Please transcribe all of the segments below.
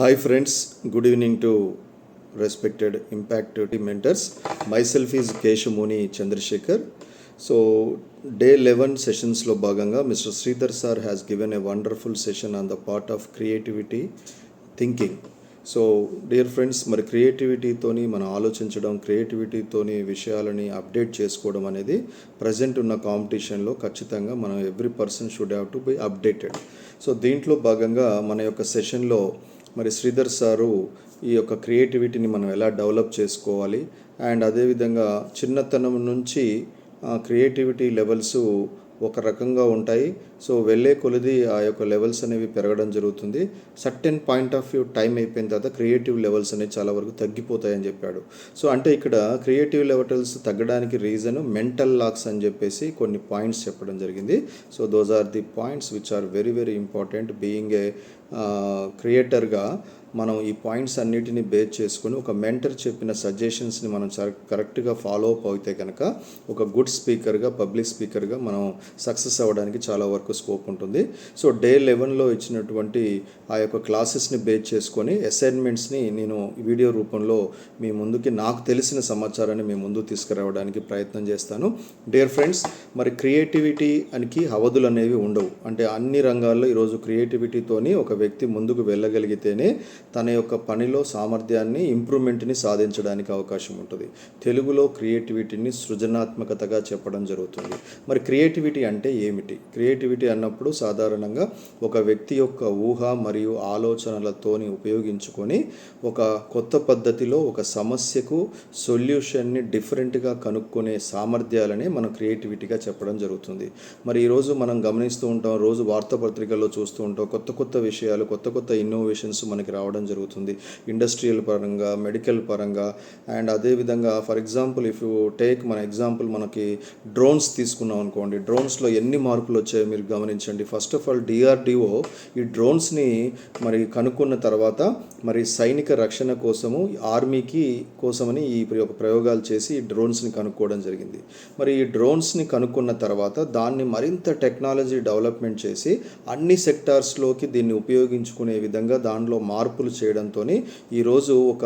Hi friends, good evening to respected Impact mentors. Myself is Keshamuni Chandrasekhar. So day 11 sessions lo bhaganga Mr. Sridhar sir has given a wonderful session on the part of creativity thinking. So dear friends, మరి క్రియేటివిటీతోని మనం ఆలోచించడం, క్రియేటివిటీతోని విషయాలని update చేసుకోవడం అనేది present ఉన్న కాంపిటీషన్లో ఖచ్చితంగా మనం every person should have to be updated. So దీంట్లో భాగంగా మన యొక్క సెషన్లో మరి శ్రీధర్ సారు ఈ యొక్క క్రియేటివిటీని మనం ఎలా డెవలప్ చేసుకోవాలి అండ్ అదేవిధంగా చిన్నతనం నుంచి క్రియేటివిటీ లెవెల్స్ ఒక రకంగా ఉంటాయి. సో వెళ్ళే కొలది ఆ యొక్క లెవెల్స్ అనేవి పెరగడం జరుగుతుంది. Certain point of view time అయిపోయిన తర్వాత క్రియేటివ్ లెవెల్స్ అనేవి చాలా వరకు తగ్గిపోతాయని చెప్పాడు. సో అంటే ఇక్కడ క్రియేటివ్ లెవెల్స్ తగ్గడానికి రీజన్ మెంటల్ లాక్స్ అని చెప్పేసి కొన్ని పాయింట్స్ చెప్పడం జరిగింది. So those are the points which are very very important. Being a క్రియేటర్గా మనం ఈ పాయింట్స్ అన్నిటిని బేస్ చేసుకొని ఒక మెంటర్ చెప్పిన సజెషన్స్ని మనం కరెక్ట్గా ఫాలో అప్ అయితే కనుక ఒక గుడ్ స్పీకర్గా, పబ్లిక్ స్పీకర్గా మనం సక్సెస్ అవ్వడానికి చాలా వరకు స్కోప్ ఉంటుంది. సో డే 11లో ఇచ్చినటువంటి ఆ యొక్క క్లాసెస్ని బేస్ చేసుకొని అసైన్మెంట్స్ని నేను వీడియో రూపంలో మీ ముందుకి నాకు తెలిసిన సమాచారాన్ని మీ ముందు తీసుకురావడానికి ప్రయత్నం చేస్తాను. డియర్ ఫ్రెండ్స్, మరి క్రియేటివిటీ అనికి అవధులు అనేవి ఉండవు. అంటే అన్ని రంగాల్లో ఈరోజు క్రియేటివిటీతోని ఒక వ్యక్తి ముందుకు వెళ్ళగలిగితేనే తన యొక్క పనిలో సామర్థ్యాన్ని, ఇంప్రూవ్మెంట్ని సాధించడానికి అవకాశం ఉంటుంది. తెలుగులో క్రియేటివిటీని సృజనాత్మకతగా చెప్పడం జరుగుతుంది. మరి క్రియేటివిటీ అంటే ఏమిటి? క్రియేటివిటీ అన్నప్పుడు సాధారణంగా ఒక వ్యక్తి యొక్క ఊహ మరియు ఆలోచనలతోని ఉపయోగించుకొని ఒక కొత్త పద్ధతిలో ఒక సమస్యకు సొల్యూషన్ని డిఫరెంట్గా కనుక్కునే సామర్థ్యాలనే మనం క్రియేటివిటీగా చెప్పడం జరుగుతుంది. మరి ఈరోజు మనం గమనిస్తూ ఉంటాం, రోజు వార్తాపత్రికల్లో చూస్తూ ఉంటాం, కొత్త కొత్త విషయాలు, కొత్త కొత్త ఇన్నోవేషన్స్ మనకి రావడం జరుగుతుంది. ఇండస్ట్రియల్ పరంగా, మెడికల్ పరంగా అండ్ అదేవిధంగా for example if you take మన ఎగ్జాంపుల్ మనకి డ్రోన్స్ తీసుకున్నాం అనుకోండి. డ్రోన్స్లో ఎన్ని మార్పులు వచ్చాయో మీరు గమనించండి. ఫస్ట్ ఆఫ్ ఆల్ DRDO ఈ డ్రోన్స్ని మరి కనుక్కున్న తర్వాత మరి సైనిక రక్షణ కోసము, ఆర్మీకి కోసమని ఈ యొక్క ప్రయోగాలు చేసి ఈ డ్రోన్స్ని కనుక్కోవడం జరిగింది. మరి ఈ డ్రోన్స్ని కనుక్కున్న తర్వాత దాన్ని మరింత టెక్నాలజీ డెవలప్మెంట్ చేసి అన్ని సెక్టార్స్లోకి దీన్ని ఉపయోగించుకునే విధంగా దానిలో మార్పులు చేయడంతో ఈరోజు ఒక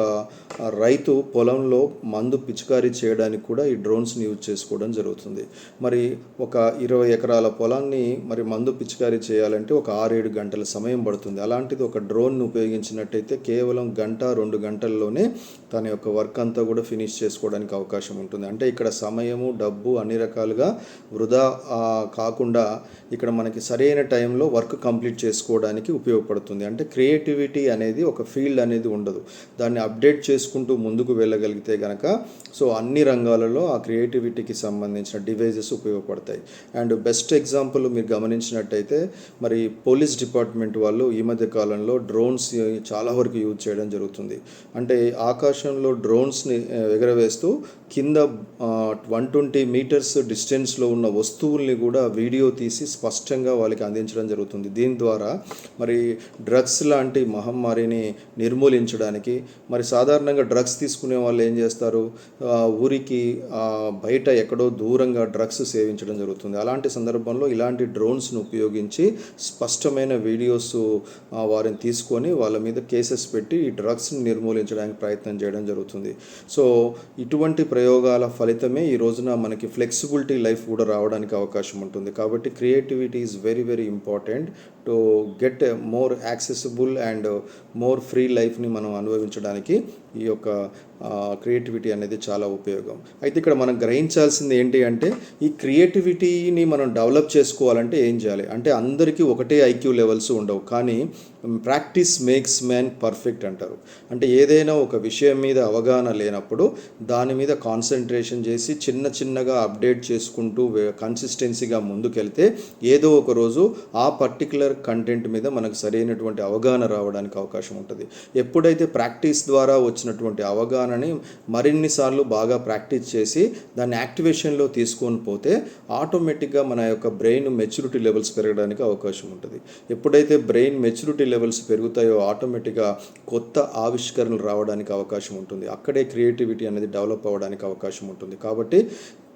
రైతు పొలంలో మందు పిచికారీ చేయడానికి కూడా ఈ డ్రోన్స్ని యూజ్ చేసుకోవడం జరుగుతుంది. మరి ఒక 20 ఎకరాల పొలాన్ని మరి మందు పిచికారీ చేయాలంటే ఒక 6-7 గంటల సమయం పడుతుంది. అలాంటిది ఒక డ్రోన్ను ఉపయోగించినట్టయితే కేవలం 1-2 గంటల్లోనే తన యొక్క వర్క్ అంతా కూడా ఫినిష్ చేసుకోవడానికి అవకాశం ఉంటుంది. అంటే ఇక్కడ సమయము, డబ్బు అన్ని రకాలుగా వృధా కాకుండా ఇక్కడ మనకి సరైన టైంలో వర్క్ కంప్లీట్ చేసుకోవడానికి ఉపయోగపడుతుంది. అంటే క్రియేటివిటీ అనేది ఒక ఫీల్డ్ అనేది ఉండదు. దాన్ని అప్డేట్ చేసుకుంటూ ముందుకు వెళ్ళగలిగితే కనుక సో అన్ని రంగాలలో ఆ క్రియేటివిటీకి సంబంధించిన డివైజెస్ ఉపయోగపడతాయి. అండ్ బెస్ట్ ఎగ్జాంపుల్ మీరు గమనించినట్టయితే మరి పోలీస్ డిపార్ట్మెంట్ వాళ్ళు ఈ మధ్య కాలంలో డ్రోన్స్ చాలా వరకు యూజ్ చేయడం జరుగుతుంది. అంటే ఆకాశంలో డ్రోన్స్ని ఎగరవేస్తూ కింద 120 మీటర్స్ డిస్టెన్స్లో ఉన్న వస్తువుల్ని కూడా వీడియో తీసి స్పష్టంగా వాళ్ళకి అందించడం జరుగుతుంది. దీని ద్వారా మరి డ్రగ్స్ లాంటి మహమ్మారిని నిర్మూలించడానికి, మరి సాధారణంగా డ్రగ్స్ తీసుకునే వాళ్ళు ఏం చేస్తారు, ఊరికి బయట ఎక్కడో దూరంగా డ్రగ్స్ సేవించడం జరుగుతుంది. అలాంటి సందర్భంలో ఇలాంటి డ్రోన్స్ను ఉపయోగించి స్పష్టమైన వీడియోస్ వారిని తీసుకొని వాళ్ళ మీద కేసెస్ పెట్టి ఈ డ్రగ్స్ని నిర్మూలించడానికి ప్రయత్నం చేయడం జరుగుతుంది. సో ఇటువంటి ప్రయోగాల ఫలితమే ఈ రోజున మనకి ఫ్లెక్సిబిలిటీ లైఫ్ కూడా రావడానికి అవకాశం ఉంటుంది. కాబట్టి creativity is very very important to get more accessible and more free లైఫ్ని మనం అనుభవించడానికి ఈ యొక్క క్రియేటివిటీ అనేది చాలా ఉపయోగం. అయితే ఇక్కడ మనం గ్రహించాల్సింది ఏంటి అంటే ఈ క్రియేటివిటీని మనం డెవలప్ చేసుకోవాలంటే ఏం చేయాలి అంటే అందరికీ ఒకటే IQ లెవెల్స్ ఉండవు, కానీ ప్రాక్టీస్ మేక్స్ మ్యాన్ పర్ఫెక్ట్ అంటారు. అంటే ఏదైనా ఒక విషయం మీద అవగాహన లేనప్పుడు దాని మీద కాన్సన్ట్రేషన్ చేసి చిన్న చిన్నగా అప్డేట్ చేసుకుంటూ కన్సిస్టెన్సీగా ముందుకెళ్తే ఏదో ఒక రోజు ఆ పర్టికులర్ కంటెంట్ మీద మనకు సరైనటువంటి అవగాహన రావడానికి అవకాశం ఉంటుంది. ఎప్పుడైతే ప్రాక్టీస్ ద్వారా వచ్చినటువంటి అవగాహనని మరిన్నిసార్లు బాగా ప్రాక్టీస్ చేసి దాన్ని యాక్టివేషన్లో తీసుకొని పోతే ఆటోమేటిక్గా మన యొక్క బ్రెయిన్ మెచ్యూరిటీ లెవెల్స్ పెరగడానికి అవకాశం ఉంటుంది. ఎప్పుడైతే బ్రెయిన్ మెచ్యూరిటీ లెవెల్స్ పెరుగుతాయో ఆటోమేటిక్గా కొత్త ఆవిష్కరణలు రావడానికి అవకాశం ఉంటుంది. అక్కడే క్రియేటివిటీ అనేది డెవలప్ అవ్వడానికి అవకాశం ఉంటుంది. కాబట్టి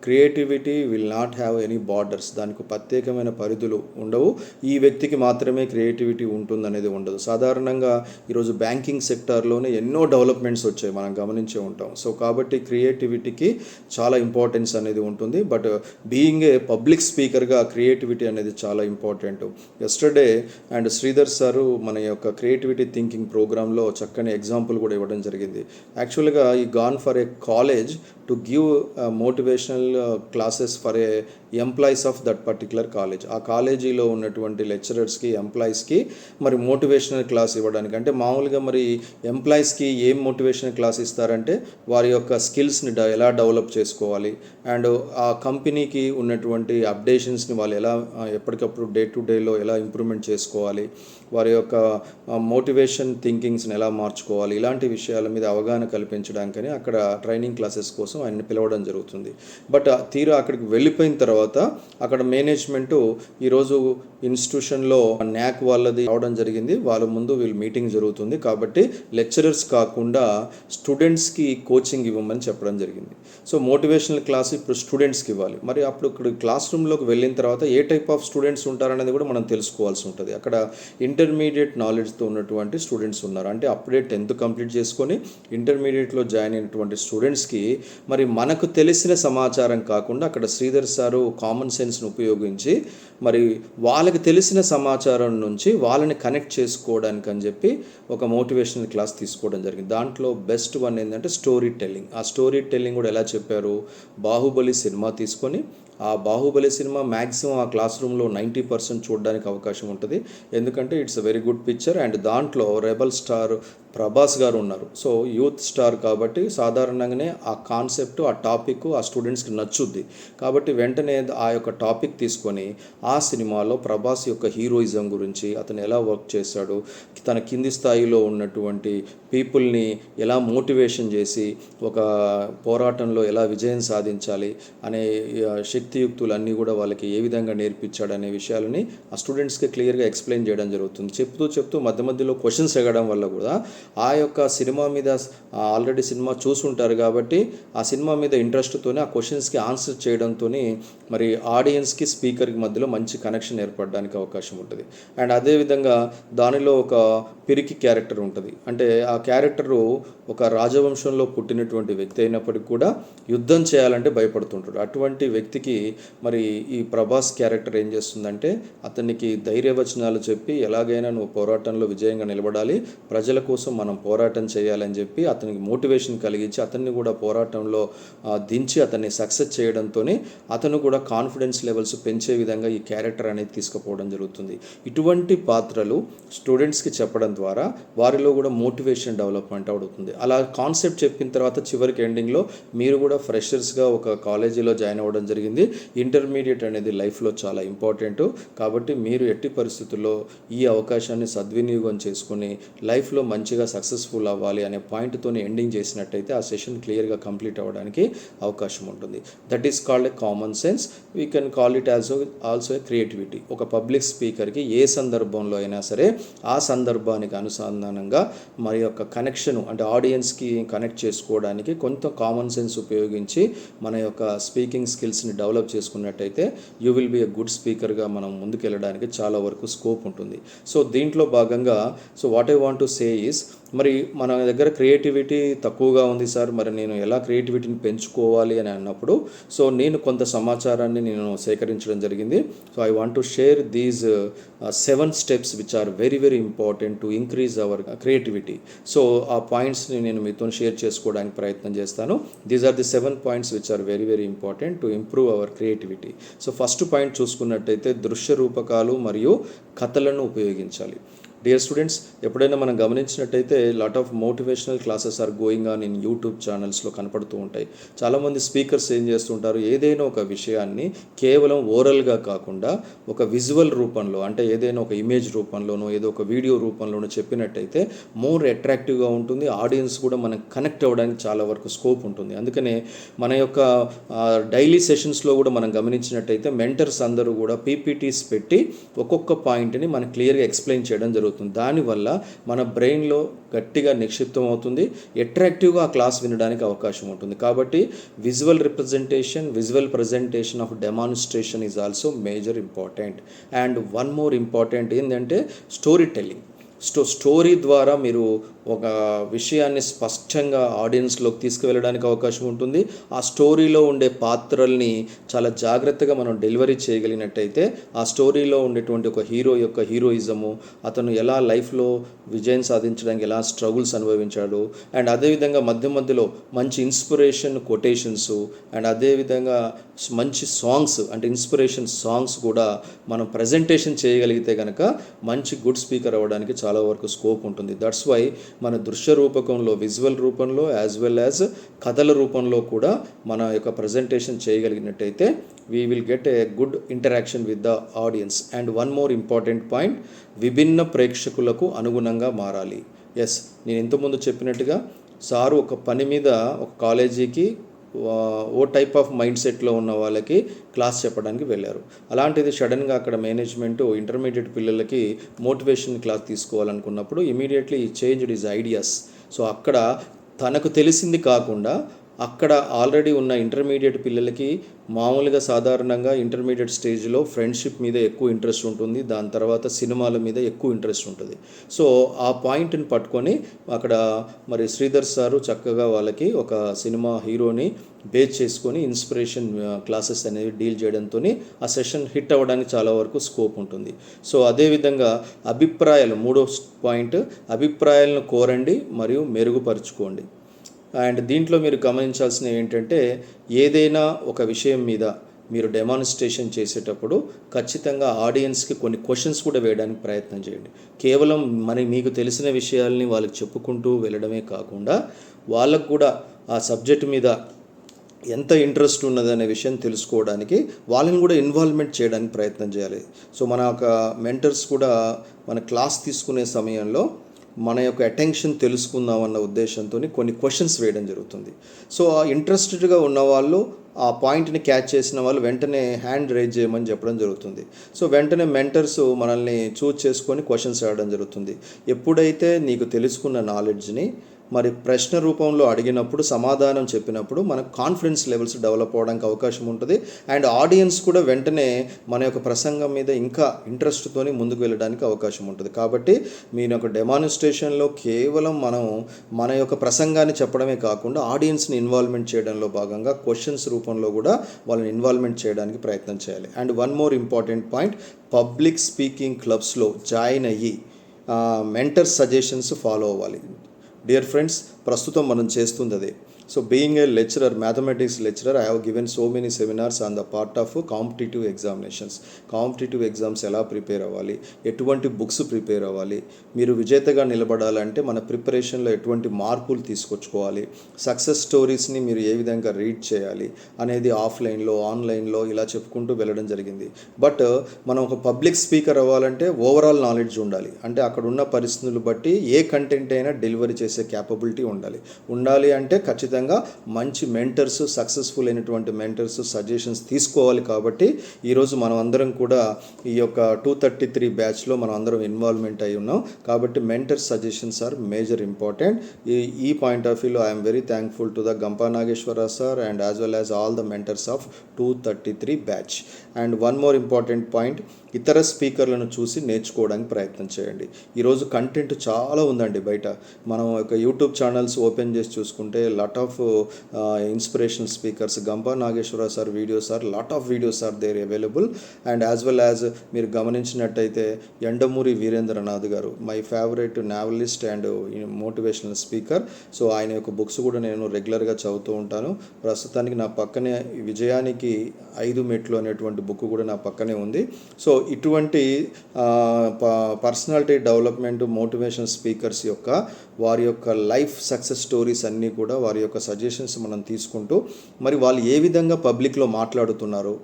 creativity will not have any borders. దానికి ప్రత్యేకమైన పరిధులు ఉండవు. ఈ వ్యక్తికి మాత్రమే క్రియేటివిటీ ఉంటుందనేది ఉండదు. సాధారణంగా ఈరోజు బ్యాంకింగ్ సెక్టార్లోనే ఎన్నో డెవలప్మెంట్స్ వచ్చాయి, మనం గమనించే ఉంటాం. సో కాబట్టి క్రియేటివిటీకి చాలా ఇంపార్టెన్స్ అనేది ఉంటుంది. బట్ బీయింగ్ ఏ పబ్లిక్ స్పీకర్గా క్రియేటివిటీ అనేది చాలా important. Yesterday and Sridhar sir మన యొక్క క్రియేటివిటీ థింకింగ్ ప్రోగ్రాంలో చక్కని ఎగ్జాంపుల్ కూడా ఇవ్వడం జరిగింది. యాక్చువల్గా ఈ gone for a college to give motivational classes for a employees of that particular college. ఆ కాలేజీలో ఉన్నటువంటి లెక్చరర్స్కి, ఎంప్లాయీస్కి మరి మోటివేషనల్ క్లాస్ ఇవ్వడానికి, అంటే మామూలుగా మరి ఎంప్లాయీస్కి ఏం మోటివేషనల్ క్లాస్ ఇస్తారంటే వారి యొక్క స్కిల్స్ని ఎలా డెవలప్ చేసుకోవాలి, అండ్ ఆ కంపెనీకి ఉన్నటువంటి అప్డేషన్స్ని వాళ్ళు ఎలా ఎప్పటికప్పుడు డే టు డేలో ఎలా ఇంప్రూవ్మెంట్ చేసుకోవాలి, వారి యొక్క మోటివేషన్ థింకింగ్స్ని ఎలా మార్చుకోవాలి, ఇలాంటి విషయాల మీద అవగాహన కల్పించడానికని అక్కడ ట్రైనింగ్ క్లాసెస్ కోసం ఆయన్ని పిలవడం జరుగుతుంది. బట్ తీరా అక్కడికి వెళ్ళిపోయిన తర్వాత అక్కడ మేనేజ్మెంటు ఈరోజు ఇన్స్టిట్యూషన్లో న్యాక్ వాళ్ళది రావడం జరిగింది. వాళ్ళ ముందు వీళ్ళు మీటింగ్ జరుగుతుంది కాబట్టి లెక్చరర్స్ కాకుండా స్టూడెంట్స్కి కోచింగ్ ఇవ్వమని చెప్పడం జరిగింది. సో మోటివేషనల్ క్లాస్ ఇప్పుడు స్టూడెంట్స్కి ఇవ్వాలి. మరి అప్పుడు ఇక్కడ క్లాస్ రూమ్లోకి వెళ్ళిన తర్వాత ఏ టైప్ ఆఫ్ స్టూడెంట్స్ ఉంటారనేది కూడా మనం తెలుసుకోవాల్సి ఉంటుంది. అక్కడ ఇంటర్మీడియట్ నాలెడ్జ్తో ఉన్నటువంటి స్టూడెంట్స్ ఉన్నారు. అంటే అప్పుడే 10th కంప్లీట్ చేసుకొని ఇంటర్మీడియట్లో జాయిన్ అయినటువంటి స్టూడెంట్స్కి మరి మనకు తెలిసిన సమాచారం కాకుండా అక్కడ శ్రీధర్ సారు కామన్ సెన్స్ను ఉపయోగించి మరి వాళ్ళకి తెలిసిన సమాచారం నుంచి వాళ్ళని కనెక్ట్ చేసుకోవడానికి అని చెప్పి ఒక మోటివేషనల్ క్లాస్ తీసుకోవడం జరిగింది. దాంట్లో బెస్ట్ వన్ ఏంటంటే స్టోరీ టెల్లింగ్. ఆ స్టోరీ టెల్లింగ్ కూడా ఎలా చెప్పారు, బాహుబలి సినిమా తీసుకొని ఆ బాహుబలి సినిమా మ్యాక్సిమం ఆ క్లాస్ రూమ్లో 90% చూడడానికి అవకాశం ఉంటుంది. ఎందుకంటే it's a very good picture. And దాంట్లో రెబల్ స్టార్ ప్రభాస్ గారు ఉన్నారు. సో యూత్ స్టార్ కాబట్టి సాధారణంగానే ఆ కాన్సెప్ట్, ఆ టాపిక్ ఆ స్టూడెంట్స్కి నచ్చుద్ది. కాబట్టి వెంటనే ఆ యొక్క టాపిక్ తీసుకొని ఆ సినిమాలో ప్రభాస్ యొక్క హీరోయిజం గురించి, అతను ఎలా వర్క్ చేశాడు, తన కింది స్థాయిలో ఉన్నటువంటి పీపుల్ని ఎలా మోటివేషన్ చేసి ఒక పోరాటంలో ఎలా విజయం సాధించాలి అనే శక్తియుక్తులు అన్నీ కూడా వాళ్ళకి ఏ విధంగా నేర్పించాడు అనే విషయాలని ఆ స్టూడెంట్స్కి క్లియర్గా ఎక్స్ప్లెయిన్ చేయడం జరుగుతుంది. చెప్తూ మధ్య మధ్యలో క్వశ్చన్స్ అడగడం వల్ల కూడా ఆ యొక్క సినిమా మీద ఆల్రెడీ సినిమా చూసుంటారు కాబట్టి ఆ సినిమా మీద ఇంట్రెస్ట్తోనే ఆ క్వశ్చన్స్కి ఆన్సర్ చేయడంతో మరి ఆడియన్స్కి స్పీకర్కి మధ్యలో మంచి కనెక్షన్ ఏర్పడడానికి అవకాశం ఉంటుంది. అండ్ అదేవిధంగా దానిలో ఒక పిరికి క్యారెక్టర్ ఉంటుంది. అంటే ఆ క్యారెక్టరు ఒక రాజవంశంలో పుట్టినటువంటి వ్యక్తి అయినప్పటికీ కూడా యుద్ధం చేయాలంటే భయపడుతుంటాడు. అటువంటి వ్యక్తికి మరి ఈ ప్రభాస్ క్యారెక్టర్ ఏం చేస్తుందంటే అతనికి ధైర్యవచనాలు చెప్పి ఎలాగైనా నువ్వు పోరాటంలో విజయంగా నిలబడాలి, ప్రజల కోసం మనం పోరాటం చేయాలని చెప్పి అతనికి మోటివేషన్ కలిగించి అతన్ని కూడా పోరాటంలో దించి అతన్ని సక్సెస్ చేయడంతో అతను కూడా కాన్ఫిడెన్స్ లెవెల్స్ పెంచే విధంగా ఈ క్యారెక్టర్ అనేది తీసుకుపోవడం జరుగుతుంది. ఇటువంటి పాత్రలు స్టూడెంట్స్కి చెప్పడం ద్వారా వారిలో కూడా మోటివేషన్ డెవలప్మెంట్ అవుతుంది. అలా కాన్సెప్ట్ చెప్పిన తర్వాత చివరికి ఎండింగ్లో మీరు కూడా ఫ్రెషర్స్గా ఒక కాలేజీలో జాయిన్ అవ్వడం జరిగింది. ఇంటర్మీడియట్ అనేది లైఫ్లో చాలా ఇంపార్టెంట్ కాబట్టి మీరు ఎట్టి పరిస్థితుల్లో ఈ అవకాశాన్ని సద్వినియోగం చేసుకుని లైఫ్లో మంచిగా సక్సెస్ఫుల్ అవ్వాలి అనే పాయింట్తో ఎండింగ్ చేసినట్టయితే ఆ సెషన్ క్లియర్గా కంప్లీట్ అవ్వడానికి అవకాశం ఉంటుంది. That is called a common sense. We can call it also a creativity. ఒక పబ్లిక్ స్పీకర్కి ఏ సందర్భంలో అయినా సరే ఆ సందర్భానికి అనుసంధానంగా మరి యొక్క కనెక్షన్ అంటే ఆడియన్స్కి కనెక్ట్ చేసుకోవడానికి కొంత కామన్ సెన్స్ ఉపయోగించి మన యొక్క స్పీకింగ్ స్కిల్స్ని డెవలప్ చేసుకున్నట్టయితే you will be a good స్పీకర్గా మనం ముందుకెళ్ళడానికి చాలా వరకు స్కోప్ ఉంటుంది. సో దీంట్లో భాగంగా what I want to say is మరి మన దగ్గర క్రియేటివిటీ తక్కువగా ఉంది సార్, మరి నేను ఎలా క్రియేటివిటీని పెంచుకోవాలి అని అన్నప్పుడు నేను కొంత సమాచారాన్ని నేను సేకరించడం జరిగింది. So I want to share these 7 steps which are very very important to increase our creativity. So ఆ పాయింట్స్ని నేను మీతో షేర్ చేసుకోవడానికి ప్రయత్నం చేస్తాను. These are the 7 points which are very very important to improve our creativity. So first point చూసుకున్నట్టయితే దృశ్య రూపకాలు మరియు కథలను ఉపయోగించాలి. డియర్ స్టూడెంట్స్, ఎప్పుడైనా మనం గమనించినట్టయితే lot of motivational classes are going on in YouTube ఛానల్స్లో కనపడుతూ ఉంటాయి. చాలామంది స్పీకర్స్ ఏం చేస్తుంటారు, ఏదైనా ఒక విషయాన్ని కేవలం ఓరల్గా కాకుండా ఒక విజువల్ రూపంలో అంటే ఏదైనా ఒక ఇమేజ్ రూపంలోనో ఏదో ఒక వీడియో రూపంలోనో చెప్పినట్టయితే మోర్ అట్రాక్టివ్గా ఉంటుంది. ఆడియన్స్ కూడా మనం కనెక్ట్ అవ్వడానికి చాలా వరకు స్కోప్ ఉంటుంది. అందుకనే మన యొక్క డైలీ సెషన్స్లో కూడా మనం గమనించినట్టయితే మెంటర్స్ అందరూ కూడా పీపీటీస్ పెట్టి ఒక్కొక్క పాయింట్ని మనకు క్లియర్గా ఎక్స్ప్లెయిన్ చేయడం జరుగుతుంది. జరుగుతుంది. దానివల్ల మన బ్రెయిన్లో గట్టిగా నిక్షిప్తం అవుతుంది, అట్రాక్టివ్గా ఆ క్లాస్ వినడానికి అవకాశం ఉంటుంది. కాబట్టి visual presentation of demonstration is also major important. And one more important ఏంటంటే స్టోరీ టెల్లింగ్. స్టోరీ ద్వారా మీరు ఒక విషయాన్ని స్పష్టంగా ఆడియన్స్లోకి తీసుకువెళ్ళడానికి అవకాశం ఉంటుంది. ఆ స్టోరీలో ఉండే పాత్రల్ని చాలా జాగ్రత్తగా మనం డెలివరీ చేయగలిగినట్టయితే ఆ స్టోరీలో ఉండేటువంటి ఒక హీరో యొక్క హీరోయిజము, అతను ఎలా లైఫ్లో విజయం సాధించడానికి ఎలా స్ట్రగుల్స్ అనుభవించాడు, అండ్ అదేవిధంగా మధ్యలో మంచి ఇన్స్పిరేషన్ కొటేషన్స్, అండ్ అదేవిధంగా మంచి సాంగ్స్ అంటే ఇన్స్పిరేషన్ సాంగ్స్ కూడా మనం ప్రజెంటేషన్ చేయగలిగితే కనుక మంచి గుడ్ స్పీకర్ అవ్వడానికి చాలా వరకు స్కోప్ ఉంటుంది. దట్స్ వై మన దృశ్య రూపకంలో, విజువల్ రూపంలో యాజ్ వెల్ యాజ్ కథల రూపంలో కూడా మన యొక్క ప్రజెంటేషన్ చేయగలిగినట్టయితే we will get a good interaction with the audience. And one more important point, విభిన్న ప్రేక్షకులకు అనుగుణంగా మారాలి. ఎస్, నేను ఇంతకుముందు చెప్పినట్టుగా సారు ఒక పని మీద ఒక కాలేజీకి ఓ టైప్ ఆఫ్ మైండ్ సెట్లో ఉన్న వాళ్ళకి క్లాస్ చెప్పడానికి వెళ్ళారు. అలాంటిది సడన్గా అక్కడ మేనేజ్మెంటు ఇంటర్మీడియట్ పిల్లలకి మోటివేషన్ క్లాస్ తీసుకోవాలనుకున్నప్పుడు immediately changed his ideas. So అక్కడ తనకు తెలిసింది కాకుండా అక్కడ ఆల్రెడీ ఉన్న ఇంటర్మీడియట్ పిల్లలకి మామూలుగా సాధారణంగా ఇంటర్మీడియట్ స్టేజ్లో ఫ్రెండ్షిప్ మీద ఎక్కువ ఇంట్రెస్ట్ ఉంటుంది, దాని తర్వాత సినిమాల మీద ఎక్కువ ఇంట్రెస్ట్ ఉంటుంది. సో ఆ పాయింట్ని పట్టుకొని అక్కడ మరి శ్రీధర్ సారు చక్కగా వాళ్ళకి ఒక సినిమా హీరోని బేస్ చేసుకొని ఇన్స్పిరేషన్ క్లాసెస్ అనేవి డీల్ చేయడంతో ఆ సెషన్ హిట్ అవ్వడానికి చాలా వరకు స్కోప్ ఉంటుంది. సో అదేవిధంగా అభిప్రాయాలు, మూడో పాయింట్, అభిప్రాయాలను కోరండి మరియు మెరుగుపరుచుకోండి. అండ్ దీంట్లో మీరు గమనించాల్సినవి ఏంటంటే, ఏదైనా ఒక విషయం మీద మీరు డెమాన్స్ట్రేషన్ చేసేటప్పుడు ఖచ్చితంగా ఆడియన్స్కి కొన్ని క్వశ్చన్స్ కూడా వేయడానికి ప్రయత్నం చేయండి. కేవలం మీకు తెలిసిన విషయాల్ని వాళ్ళకి చెప్పుకుంటూ వెళ్ళడమే కాకుండా వాళ్ళకు కూడా ఆ సబ్జెక్ట్ మీద ఎంత ఇంట్రెస్ట్ ఉన్నదనే విషయం తెలుసుకోవడానికి వాళ్ళని కూడా ఇన్వాల్వ్మెంట్ చేయడానికి ప్రయత్నం చేయాలి. సో మన ఒక మెంటర్స్ కూడా మన క్లాస్ తీసుకునే సమయంలో మన యొక్క అటెన్షన్ తెలుసుకుందామన్న ఉద్దేశంతో కొన్ని క్వశ్చన్స్ వేయడం జరుగుతుంది. సో ఆ ఇంట్రెస్టెడ్గా ఉన్నవాళ్ళు, ఆ పాయింట్ని క్యాచ్ చేసిన వాళ్ళు వెంటనే హ్యాండ్ రైజ్ చేయమని చెప్పడం జరుగుతుంది. సో వెంటనే మెంటర్స్ మనల్ని చూజ్ చేసుకొని క్వశ్చన్స్ అడగడం జరుగుతుంది. ఎప్పుడైతే నీకు తెలుసుకున్న నాలెడ్జ్ని మరి ప్రశ్న రూపంలో అడిగినప్పుడు, సమాధానం చెప్పినప్పుడు మనకు కాన్ఫిడెన్స్ లెవెల్స్ డెవలప్ అవ్వడానికి అవకాశం ఉంటుంది. అండ్ ఆడియన్స్ కూడా వెంటనే మన యొక్క ప్రసంగం మీద ఇంకా ఇంట్రెస్ట్తోని ముందుకు వెళ్ళడానికి అవకాశం ఉంటుంది. కాబట్టి మీ యొక్క డెమాన్స్ట్రేషన్లో కేవలం మనం మన యొక్క ప్రసంగాన్ని చెప్పడమే కాకుండా ఆడియన్స్ని ఇన్వాల్వ్మెంట్ చేయడంలో భాగంగా క్వశ్చన్స్ రూపంలో కూడా వాళ్ళని ఇన్వాల్వ్మెంట్ చేయడానికి ప్రయత్నం చేయాలి. And one more important point, public speaking క్లబ్స్లో జాయిన్ అయ్యి మెంటర్ సజెషన్స్ ఫాలో అవ్వాలి. డియర్ ఫ్రెండ్స్, ప్రస్తుతం మనం చేస్తుంది అదే. So being a lecturer, mathematics lecturer, I have given so many seminars on the part of competitive examinations. Competitive exams ఎలా prepare అవ్వాలి, ఎటువంటి బుక్స్ ప్రిపేర్ అవ్వాలి, మీరు విజేతగా నిలబడాలంటే మన ప్రిపరేషన్లో ఎటువంటి మార్పులు తీసుకొచ్చుకోవాలి, సక్సెస్ స్టోరీస్ని మీరు ఏ విధంగా రీడ్ చేయాలి అనేది ఆఫ్లైన్లో, ఆన్లైన్లో ఇలా చెప్పుకుంటూ వెళ్ళడం జరిగింది. బట్ మనం ఒక పబ్లిక్ స్పీకర్ అవ్వాలంటే ఓవరాల్ నాలెడ్జ్ ఉండాలి. అంటే అక్కడ ఉన్న పరిస్థితులు బట్టి ఏ కంటెంట్ అయినా డెలివరీ చేసే క్యాపబిలిటీ ఉండాలి అంటే ఖచ్చితంగా మంచి మెంటర్స్, సక్సెస్ఫుల్ అయినటువంటి మెంటర్స్ సజెషన్స్ తీసుకోవాలి. కాబట్టి ఈరోజు మనం అందరం కూడా ఈ యొక్క 233 బ్యాచ్లో మనం అందరం ఇన్వాల్వ్మెంట్ అయి ఉన్నాం. కాబట్టి mentor suggestions are major important. ఈ పాయింట్ ఆఫ్ వ్యూలో I'm very thankful to the Gampa Nageswara sir and as well as all the mentors of 233 batch. And one more important point, ఇతర స్పీకర్లను చూసి నేర్చుకోవడానికి ప్రయత్నం చేయండి. ఈరోజు కంటెంట్ చాలా ఉందండి బయట. మనం ఒక యూట్యూబ్ ఛానల్స్ ఓపెన్ చేసి చూసుకుంటే lot of inspirational speakers, Gampa Nageswara sir videos are lot of videos are there available. And as well as మీరు గమనించినట్టయితే Yandamuri Veerendranath garu my favourite novelist and motivational speaker. So ఆయన యొక్క బుక్స్ కూడా నేను రెగ్యులర్గా చదువుతూ ఉంటాను. ప్రస్తుతానికి నా పక్కనే విజయానికి 5 మెట్లు అనేటువంటి బుక్ కూడా నా పక్కనే ఉంది. సో ఇటువంటి పర్సనాలిటీ డెవలప్మెంట్ మోటివేషన్ స్పీకర్స్ యొక్క వారి యొక్క లైఫ్ సక్సెస్ స్టోరీస్ అన్నీ కూడా వారి యొక్క సజెషన్స్ మనం తీసుకుంటూ మరి వాళ్ళు ఏ విధంగా పబ్లిక్లో మాట్లాడుతున్నారు,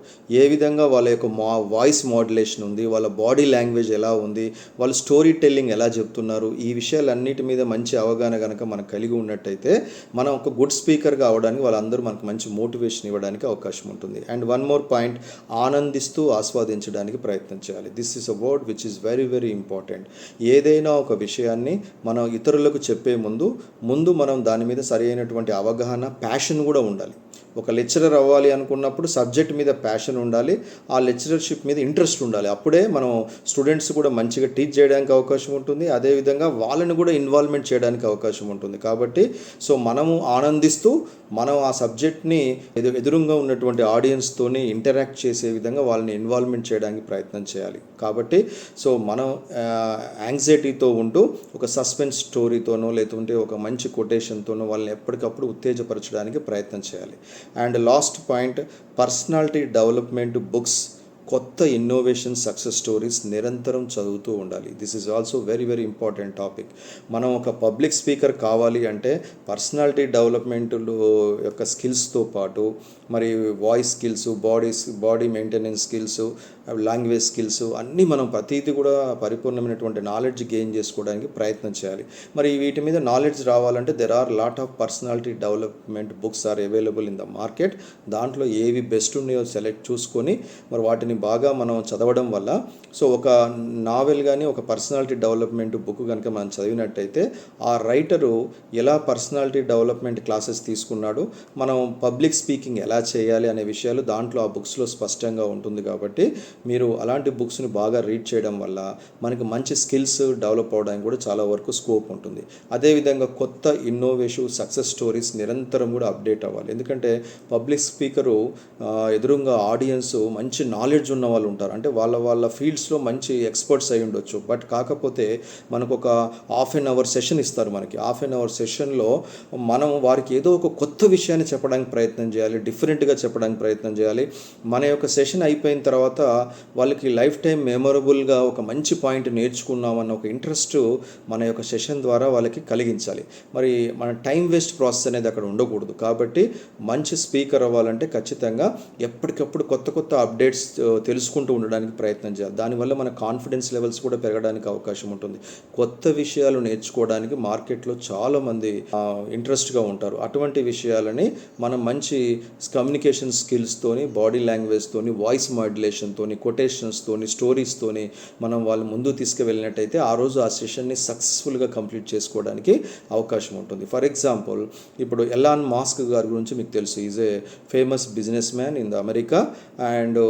ఏ విధంగా వాళ్ళ యొక్క వాయిస్ మోడ్యులేషన్ ఉంది, వాళ్ళ బాడీ లాంగ్వేజ్ ఎలా ఉంది, వాళ్ళు స్టోరీ టెల్లింగ్ ఎలా చెప్తున్నారు, ఈ విషయాలన్నిటి మీద మంచి అవగాహన కనుక మనకు కలిగి ఉన్నట్టయితే మనం ఒక గుడ్ స్పీకర్గా అవడానికి వాళ్ళందరూ మనకు మంచి మోటివేషన్ ఇవ్వడానికి అవకాశం ఉంటుంది. అండ్ వన్ మోర్ పాయింట్, ఆనందిస్తూ ఆస్వాదించడానికి ప్రయత్నం ప్రయత్నం చేయాలి. This is a word which is very very important. ఏదైనా ఒక విషయాన్ని మనం ఇతరులకు చెప్పే ముందు మనం దాని మీద సరి అయినటువంటి అవగాహన, ప్యాషన్ కూడా ఉండాలి. ఒక లెక్చరర్ అవ్వాలి అనుకున్నప్పుడు సబ్జెక్ట్ మీద ప్యాషన్ ఉండాలి, ఆ లెక్చరర్షిప్ మీద ఇంట్రెస్ట్ ఉండాలి. అప్పుడే మనం స్టూడెంట్స్ కూడా మంచిగా టీచ్ చేయడానికి అవకాశం ఉంటుంది, అదేవిధంగా వాళ్ళని కూడా ఇన్వాల్వ్మెంట్ చేయడానికి అవకాశం ఉంటుంది. కాబట్టి సో మనము ఆనందిస్తూ మనం ఆ సబ్జెక్ట్ని ఎదురుగా ఉన్నటువంటి ఆడియన్స్తోని ఇంటరాక్ట్ చేసే విధంగా వాళ్ళని ఇన్వాల్వ్మెంట్ చేయడానికి ప్రయత్నం చేయాలి. కాబట్టి సో మనం యాంగ్జైటీతో ఉంటూ ఒక సస్పెన్స్ స్టోరీతోనో లేకుంటే ఒక మంచి కొటేషన్తోనో వాళ్ళని ఎప్పటికప్పుడు ఉత్తేజపరచడానికి ప్రయత్నం చేయాలి. And last point, personality development books, కొత్త ఇన్నోవేషన్ సక్సెస్ స్టోరీస్ నిరంతరం చదువుతూ ఉండాలి. This is also very very important topic. మనం ఒక పబ్లిక్ స్పీకర్ కావాలి అంటే పర్సనాలిటీ డెవలప్మెంట్ యొక్క స్కిల్స్తో పాటు మరి voice skills, body maintenance skills, language skills అన్నీ మనం ప్రతిదీ కూడా పరిపూర్ణమైనటువంటి నాలెడ్జ్ గెయిన్ చేసుకోవడానికి ప్రయత్నం చేయాలి. మరి వీటి మీద నాలెడ్జ్ రావాలంటే there are lot of personality development books are available in the market. దాంట్లో ఏవి బెస్ట్ ఉన్నాయో సెలెక్ట్ చూసుకొని మరి వాటిని బాగా మనం చదవడం వల్ల, సో ఒక నావెల్ కానీ ఒక పర్సనాలిటీ డెవలప్మెంట్ బుక్ కనుక మనం చదివినట్టయితే ఆ రైటరు ఎలా పర్సనాలిటీ డెవలప్మెంట్ క్లాసెస్ తీసుకున్నాడు, మనం పబ్లిక్ స్పీకింగ్ ఎలా చేయాలి అనే విషయాలు దాంట్లో ఆ బుక్స్లో స్పష్టంగా ఉంటుంది. కాబట్టి మీరు అలాంటి బుక్స్ని బాగా రీడ్ చేయడం వల్ల మనకి మంచి స్కిల్స్ డెవలప్ అవడానికి కూడా చాలా వరకు స్కోప్ ఉంటుంది. అదేవిధంగా కొత్త ఇన్నోవేటివ్ సక్సెస్ స్టోరీస్ నిరంతరం కూడా అప్డేట్ అవ్వాలి. ఎందుకంటే పబ్లిక్ స్పీకరు ఎదురుగా ఆడియన్స్ మంచి నాలెడ్జ్ ఉన్న వాళ్ళు ఉంటారు, అంటే వాళ్ళ ఫీల్డ్స్లో మంచి ఎక్స్పర్ట్స్ అయి ఉండొచ్చు. బట్ కాకపోతే మనకు ఒక హాఫ్ అన్ అవర్ సెషన్ ఇస్తారు. మనకి హాఫ్ అన్ అవర్ సెషన్లో మనం వారికి ఏదో ఒక కొత్త విషయాన్ని చెప్పడానికి ప్రయత్నం చేయాలి, డిఫరెంట్గా చెప్పడానికి ప్రయత్నం చేయాలి. మన యొక్క సెషన్ అయిపోయిన తర్వాత వాళ్ళకి లైఫ్ టైం మెమొరబుల్గా ఒక మంచి పాయింట్ నేర్చుకున్నామన్న ఒక ఇంట్రెస్ట్ మన యొక్క సెషన్ ద్వారా వాళ్ళకి కలిగించాలి. మరి మన టైం వేస్ట్ ప్రాసెస్ అనేది అక్కడ ఉండకూడదు. కాబట్టి మంచి స్పీకర్ అవ్వాలంటే ఖచ్చితంగా ఎప్పటికప్పుడు కొత్త కొత్త అప్డేట్స్ తెలుసుకుంటూ ఉండడానికి ప్రయత్నం చేయాలి. దానివల్ల మన కాన్ఫిడెన్స్ లెవెల్స్ కూడా పెరగడానికి అవకాశం ఉంటుంది. కొత్త విషయాలు నేర్చుకోవడానికి మార్కెట్లో చాలామంది ఇంట్రెస్ట్గా ఉంటారు. అటువంటి విషయాలని మనం మంచి కమ్యూనికేషన్ స్కిల్స్తోని, బాడీ లాంగ్వేజ్తోని, వాయిస్ మాడ్యులేషన్తోని, కొటేషన్స్తోని, స్టోరీస్తోని మనం వాళ్ళు ముందు తీసుకువెళ్ళినట్టయితే ఆ రోజు ఆ సెషన్ని సక్సెస్ఫుల్గా కంప్లీట్ చేసుకోవడానికి అవకాశం ఉంటుంది. ఫర్ ఎగ్జాంపుల్, ఇప్పుడు ఎలాన్ మాస్క్ గారి గురించి మీకు తెలుసు. Is a famous business man in the America and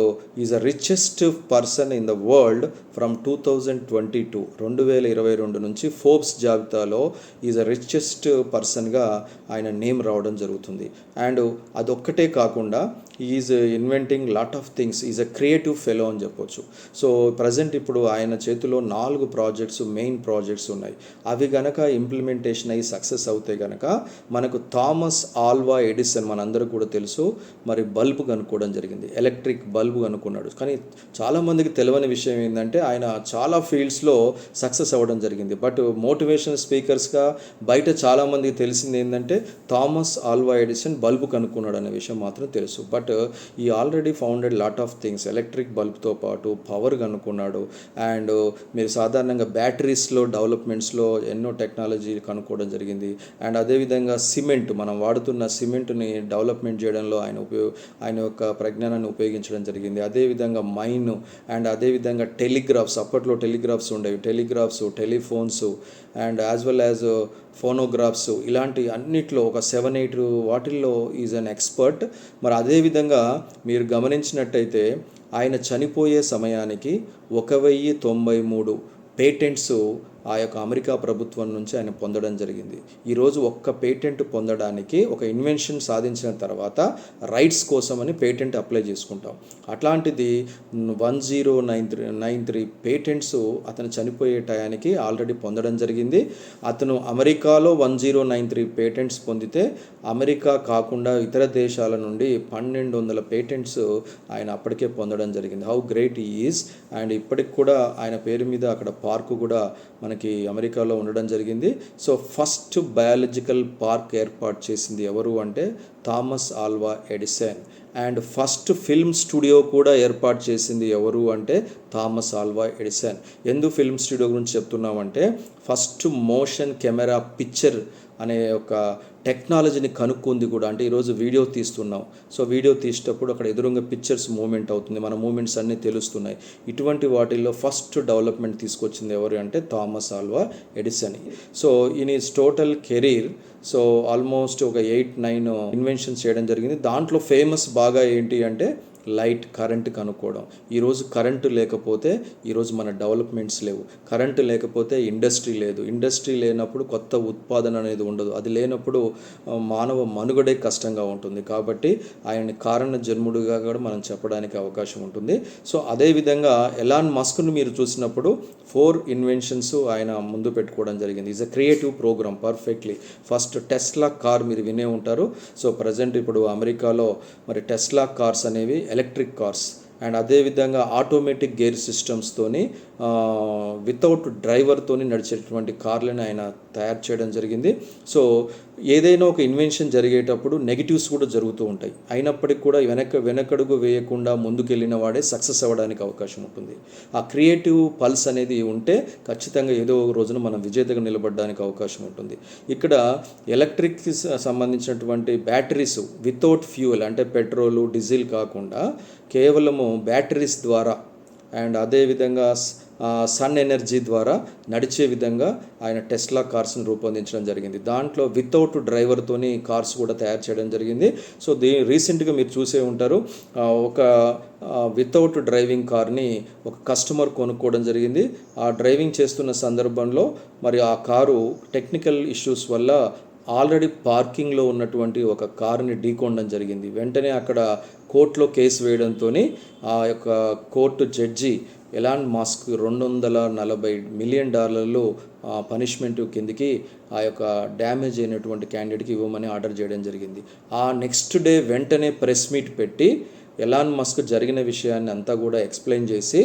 is a richest person in the world from 2022 నుంచి ఫోర్బ్స్ జాబితాలో ఈజ్ అ రిచెస్ట్ పర్సన్గా ఆయన నేమ్ రావడం జరుగుతుంది. అండ్ అదొక్కటే కాకుండా is inventing lot of things, is a creative fellow అని చెప్పొచ్చు. సో ప్రజెంట్ ఇప్పుడు ఆయన చేతిలో 4 ప్రాజెక్ట్స్, మెయిన్ ప్రాజెక్ట్స్ ఉన్నాయి. అవి గనక ఇంప్లిమెంటేషన్ అయ్యి సక్సెస్ అవుతే గనక మనకు థామస్ ఆల్వా ఎడిసన్ మనందరూ కూడా తెలుసు, మరి బల్బు కనుక్కోవడం జరిగింది, ఎలక్ట్రిక్ బల్బు కనుక్కున్నాడు. కానీ చాలామందికి తెలియని విషయం ఏంటంటే ఆయన చాలా ఫీల్డ్స్లో సక్సెస్ అవ్వడం జరిగింది. బట్ మోటివేషనల్ స్పీకర్స్గా బయట చాలామందికి తెలిసింది ఏంటంటే థామస్ ఆల్వా ఎడిసన్ బల్బు కనుక్కున్నాడు అనే విషయం మాత్రం తెలుసు. బట్ ఈ already founded lot of things. Electric బల్బ్తో పాటు పవర్ కనుక్కున్నాడు. అండ్ మీరు సాధారణంగా బ్యాటరీస్లో డెవలప్మెంట్స్లో ఎన్నో టెక్నాలజీ కనుక్కోవడం జరిగింది. అండ్ అదేవిధంగా సిమెంట్, మనం వాడుతున్న సిమెంట్ని డెవలప్మెంట్ చేయడంలో ఆయన యొక్క ప్రజ్ఞానాన్ని ఉపయోగించడం జరిగింది. అదేవిధంగా మైన్ అండ్ అదేవిధంగా టెలిగ్రాఫ్స్, అప్పట్లో టెలిగ్రాఫ్స్ ఉండేవి, telegraphs, telephones and as well as phonographs, ఇలాంటి అన్నిట్లో ఒక 7-8 వాటిల్లో ఈజ్ అన్ ఎక్స్పర్ట్. మరి అదేవిధంగా మీరు గమనించినట్టయితే ఆయన చనిపోయే సమయానికి 1093 పేటెంట్స్ ఆ యొక్క అమెరికా ప్రభుత్వం నుంచి ఆయన పొందడం జరిగింది. ఈరోజు ఒక్క పేటెంట్ పొందడానికి, ఒక ఇన్వెన్షన్ సాధించిన తర్వాత రైట్స్ కోసమని పేటెంట్ అప్లై చేసుకుంటాం. అట్లాంటిది 1093 పేటెంట్స్ అతను చనిపోయే టయానికి ఆల్రెడీ పొందడం జరిగింది. అతను అమెరికాలో 1093 పేటెంట్స్ పొందితే అమెరికా కాకుండా ఇతర దేశాల నుండి 1200 పేటెంట్స్ ఆయన అప్పటికే పొందడం జరిగింది. How great he is. And ఇప్పటికి కూడా ఆయన పేరు మీద అక్కడ పార్కు కూడా మనకి అమెరికాలో ఉండడం జరిగింది. సో ఫస్ట్ బయాలజికల్ పార్క్ ఏర్పాటు చేసింది ఎవరు అంటే Thomas Alva Edison. And first film studio కూడా ఏర్పాటు చేసింది ఎవరు అంటే థామస్ ఆల్వా ఎడిసన్. ఎందుకు ఫిల్మ్ స్టూడియో గురించి చెప్తున్నామంటే ఫస్ట్ మోషన్ కెమెరా పిక్చర్ అనే ఒక టెక్నాలజీని కనుక్కుంది కూడా. అంటే ఈరోజు వీడియో తీస్తున్నాం, సో వీడియో తీసేటప్పుడు అక్కడ ఎదురుగా పిక్చర్స్ మూమెంట్ అవుతుంది, మన మూమెంట్స్ అన్నీ తెలుస్తున్నాయి. ఇటువంటి వాటిల్లో ఫస్ట్ డెవలప్మెంట్ తీసుకొచ్చింది ఎవరు అంటే Thomas Alva Edison. So in is total career so almost ఒక 8-9 ఇన్వెన్షన్స్ చేయడం జరిగింది. దాంట్లో ఫేమస్ బాగా ఏంటి అంటే లైట్, కరెంట్ కనుక్కోవడం. ఈరోజు కరెంటు లేకపోతే ఈరోజు మన డెవలప్మెంట్స్ లేవు, కరెంటు లేకపోతే ఇండస్ట్రీ లేదు, ఇండస్ట్రీ లేనప్పుడు కొత్త ఉత్పాదన అనేది ఉండదు, అది లేనప్పుడు మానవ మనుగడే కష్టంగా ఉంటుంది. కాబట్టి ఆయన్ని కారణ జన్ముడుగా కూడా మనం చెప్పడానికి అవకాశం ఉంటుంది. సో అదేవిధంగా ఎలాన్ మస్క్ను మీరు చూసినప్పుడు 4 ఇన్వెన్షన్స్ ఆయన ముందు పెట్టుకోవడం జరిగింది. Is a creative program perfectly. First Tesla car మీరు వినే ఉంటారు. సో ప్రజెంట్ ఇప్పుడు అమెరికాలో మరి టెస్లా కార్స్ అనేవి ఎలక్ట్రిక్ కార్స్ అండ్ అదేవిధంగా ఆటోమేటిక్ గేర్ సిస్టమ్స్తోని వితౌట్ డ్రైవర్తోని నడిచేటువంటి కార్లను ఆయన తయారు చేయడం జరిగింది. సో ఏదైనా ఒక ఇన్వెన్షన్ జరిగేటప్పుడు నెగిటివ్స్ కూడా జరుగుతూ ఉంటాయి, అయినప్పటికీ కూడా వెనకడుగు వేయకుండా ముందుకెళ్ళిన వాడే సక్సెస్ అవ్వడానికి అవకాశం ఉంటుంది. ఆ క్రియేటివ్ పల్స్ అనేది ఉంటే ఖచ్చితంగా ఏదో ఒక రోజున మనం విజేతగా నిలబడడానికి అవకాశం ఉంటుంది. ఇక్కడ ఎలక్ట్రిక్కి సంబంధించినటువంటి బ్యాటరీస్ వితౌట్ ఫ్యూయల్ అంటే పెట్రోలు, డీజిల్ కాకుండా కేవలము బ్యాటరీస్ ద్వారా అండ్ అదేవిధంగా సన్ ఎనర్జీ ద్వారా నడిచే విధంగా ఆయన టెస్లా కార్స్ని రూపొందించడం జరిగింది. దాంట్లో వితౌట్ డ్రైవర్తోని కార్స్ కూడా తయారు చేయడం జరిగింది. సో రీసెంట్గా మీరు చూసే ఉంటారు, ఒక వితౌట్ డ్రైవింగ్ కార్ని ఒక కస్టమర్ కొనుక్కోవడం జరిగింది. ఆ డ్రైవింగ్ చేస్తున్న సందర్భంలో మరి ఆ కారు టెక్నికల్ ఇష్యూస్ వల్ల ఆల్రెడీ పార్కింగ్లో ఉన్నటువంటి ఒక కారుని ఢీకొనడం జరిగింది. వెంటనే అక్కడ కోర్టులో కేసు వేయడంతో ఆ యొక్క court judge Elon Musk $240 million punishment కిందికి ఆ యొక్క డ్యామేజ్ అయినటువంటి క్యాండిడేట్కి ఇవ్వమని ఆర్డర్ చేయడం జరిగింది. ఆ నెక్స్ట్ డే వెంటనే ప్రెస్ మీట్ పెట్టి ఎలాన్ మస్క్ జరిగిన విషయాన్ని అంతా కూడా ఎక్స్ప్లెయిన్ చేసి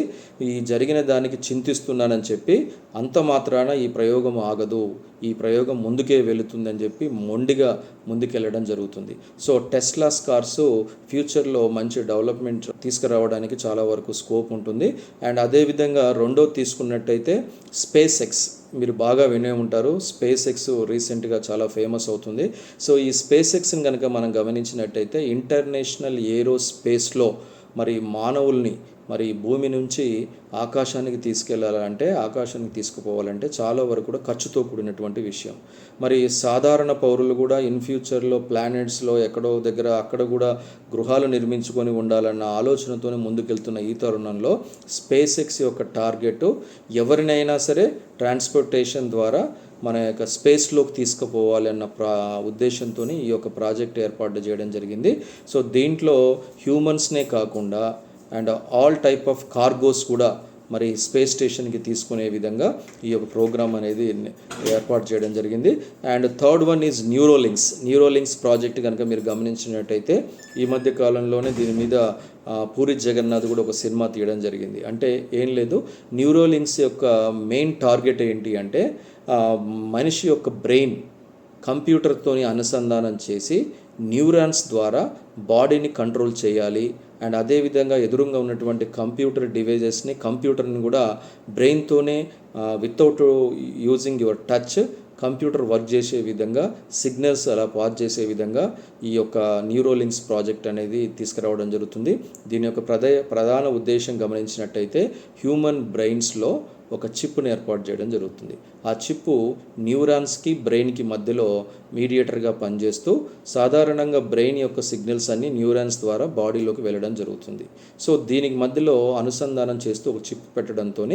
ఈ జరిగిన దానికి చింతిస్తున్నానని చెప్పి అంత మాత్రాన ఈ ప్రయోగం ఆగదు, ఈ ప్రయోగం ముందుకే వెళుతుందని చెప్పి మొండిగా ముందుకెళ్ళడం జరుగుతుంది. సో టెస్లాస్ కార్స్ ఫ్యూచర్లో మంచి డెవలప్మెంట్ తీసుకురావడానికి చాలా వరకు స్కోప్ ఉంటుంది. అండ్ అదేవిధంగా రెండోది తీసుకున్నట్టయితే స్పేస్ ఎక్స్, మీరు బాగా వినే ఉంటారు. స్పేస్ ఎక్స్ రీసెంట్గా చాలా ఫేమస్ అవుతుంది. సో ఈ స్పేస్ ఎక్స్ని కనుక మనం గమనించినట్టయితే ఇంటర్నేషనల్ ఏరోస్పేస్లో మరి మానవుల్ని మరి భూమి నుంచి ఆకాశానికి తీసుకెళ్లాలంటే, ఆకాశానికి తీసుకుపోవాలంటే చాలా వరకు కూడా ఖర్చుతో కూడినటువంటి విషయం. మరి సాధారణ పౌరులు కూడా ఇన్ ఫ్యూచర్లో ప్లానెట్స్లో ఎక్కడో దగ్గర అక్కడ కూడా గృహాలు నిర్మించుకొని ఉండాలన్న ఆలోచనతోనే ముందుకెళ్తున్న ఈ తరుణంలో స్పేస్ ఎక్స్ యొక్క టార్గెట్ ఎవరినైనా సరే ట్రాన్స్పోర్టేషన్ ద్వారా మన యొక్క స్పేస్లోకి తీసుకుపోవాలి అన్న ఉద్దేశంతో ఈ యొక్క ప్రాజెక్ట్ ఏర్పాటు చేయడం జరిగింది. సో దీంట్లో హ్యూమన్స్నే కాకుండా and all type of cargos కూడా మరి స్పేస్ స్టేషన్కి తీసుకునే విధంగా ఈ యొక్క ప్రోగ్రామ్ అనేది ఏర్పాటు చేయడం జరిగింది. And third one is Neuralinks project కనుక మీరు గమనించినట్టయితే ఈ మధ్య కాలంలోనే దీని మీద పూరి జగన్నాథ్ కూడా ఒక సినిమా తీయడం జరిగింది. అంటే ఏం లేదు, న్యూరోలింక్స్ యొక్క మెయిన్ టార్గెట్ ఏంటి అంటే మనిషి యొక్క బ్రెయిన్ కంప్యూటర్తోని అనుసంధానం చేసి న్యూరాన్స్ ద్వారా బాడీని కంట్రోల్ చేయాలి. అండ్ అదేవిధంగా ఎదురుగా ఉన్నటువంటి కంప్యూటర్ డివైజెస్ని, కంప్యూటర్ని కూడా బ్రెయిన్తోనే without using your touch computer work చేసే విధంగా, సిగ్నల్స్ అలా పాస్ చేసే విధంగా ఈ యొక్క న్యూరోలింక్స్ ప్రాజెక్ట్ అనేది తీసుకురావడం జరుగుతుంది. దీని యొక్క ప్రధాన ఉద్దేశం గమనించినట్టయితే హ్యూమన్ బ్రెయిన్స్లో ఒక చిప్ను ఏర్పాటు చేయడం జరుగుతుంది. ఆ చిప్పు న్యూరాన్స్కి బ్రెయిన్కి మధ్యలో మీడియేటర్గా పనిచేస్తూ సాధారణంగా బ్రెయిన్ యొక్క సిగ్నల్స్ అన్నీ న్యూరాన్స్ ద్వారా బాడీలోకి వెళ్ళడం జరుగుతుంది. సో దీనికి మధ్యలో అనుసంధానం చేస్తూ ఒక చిప్ పెట్టడంతో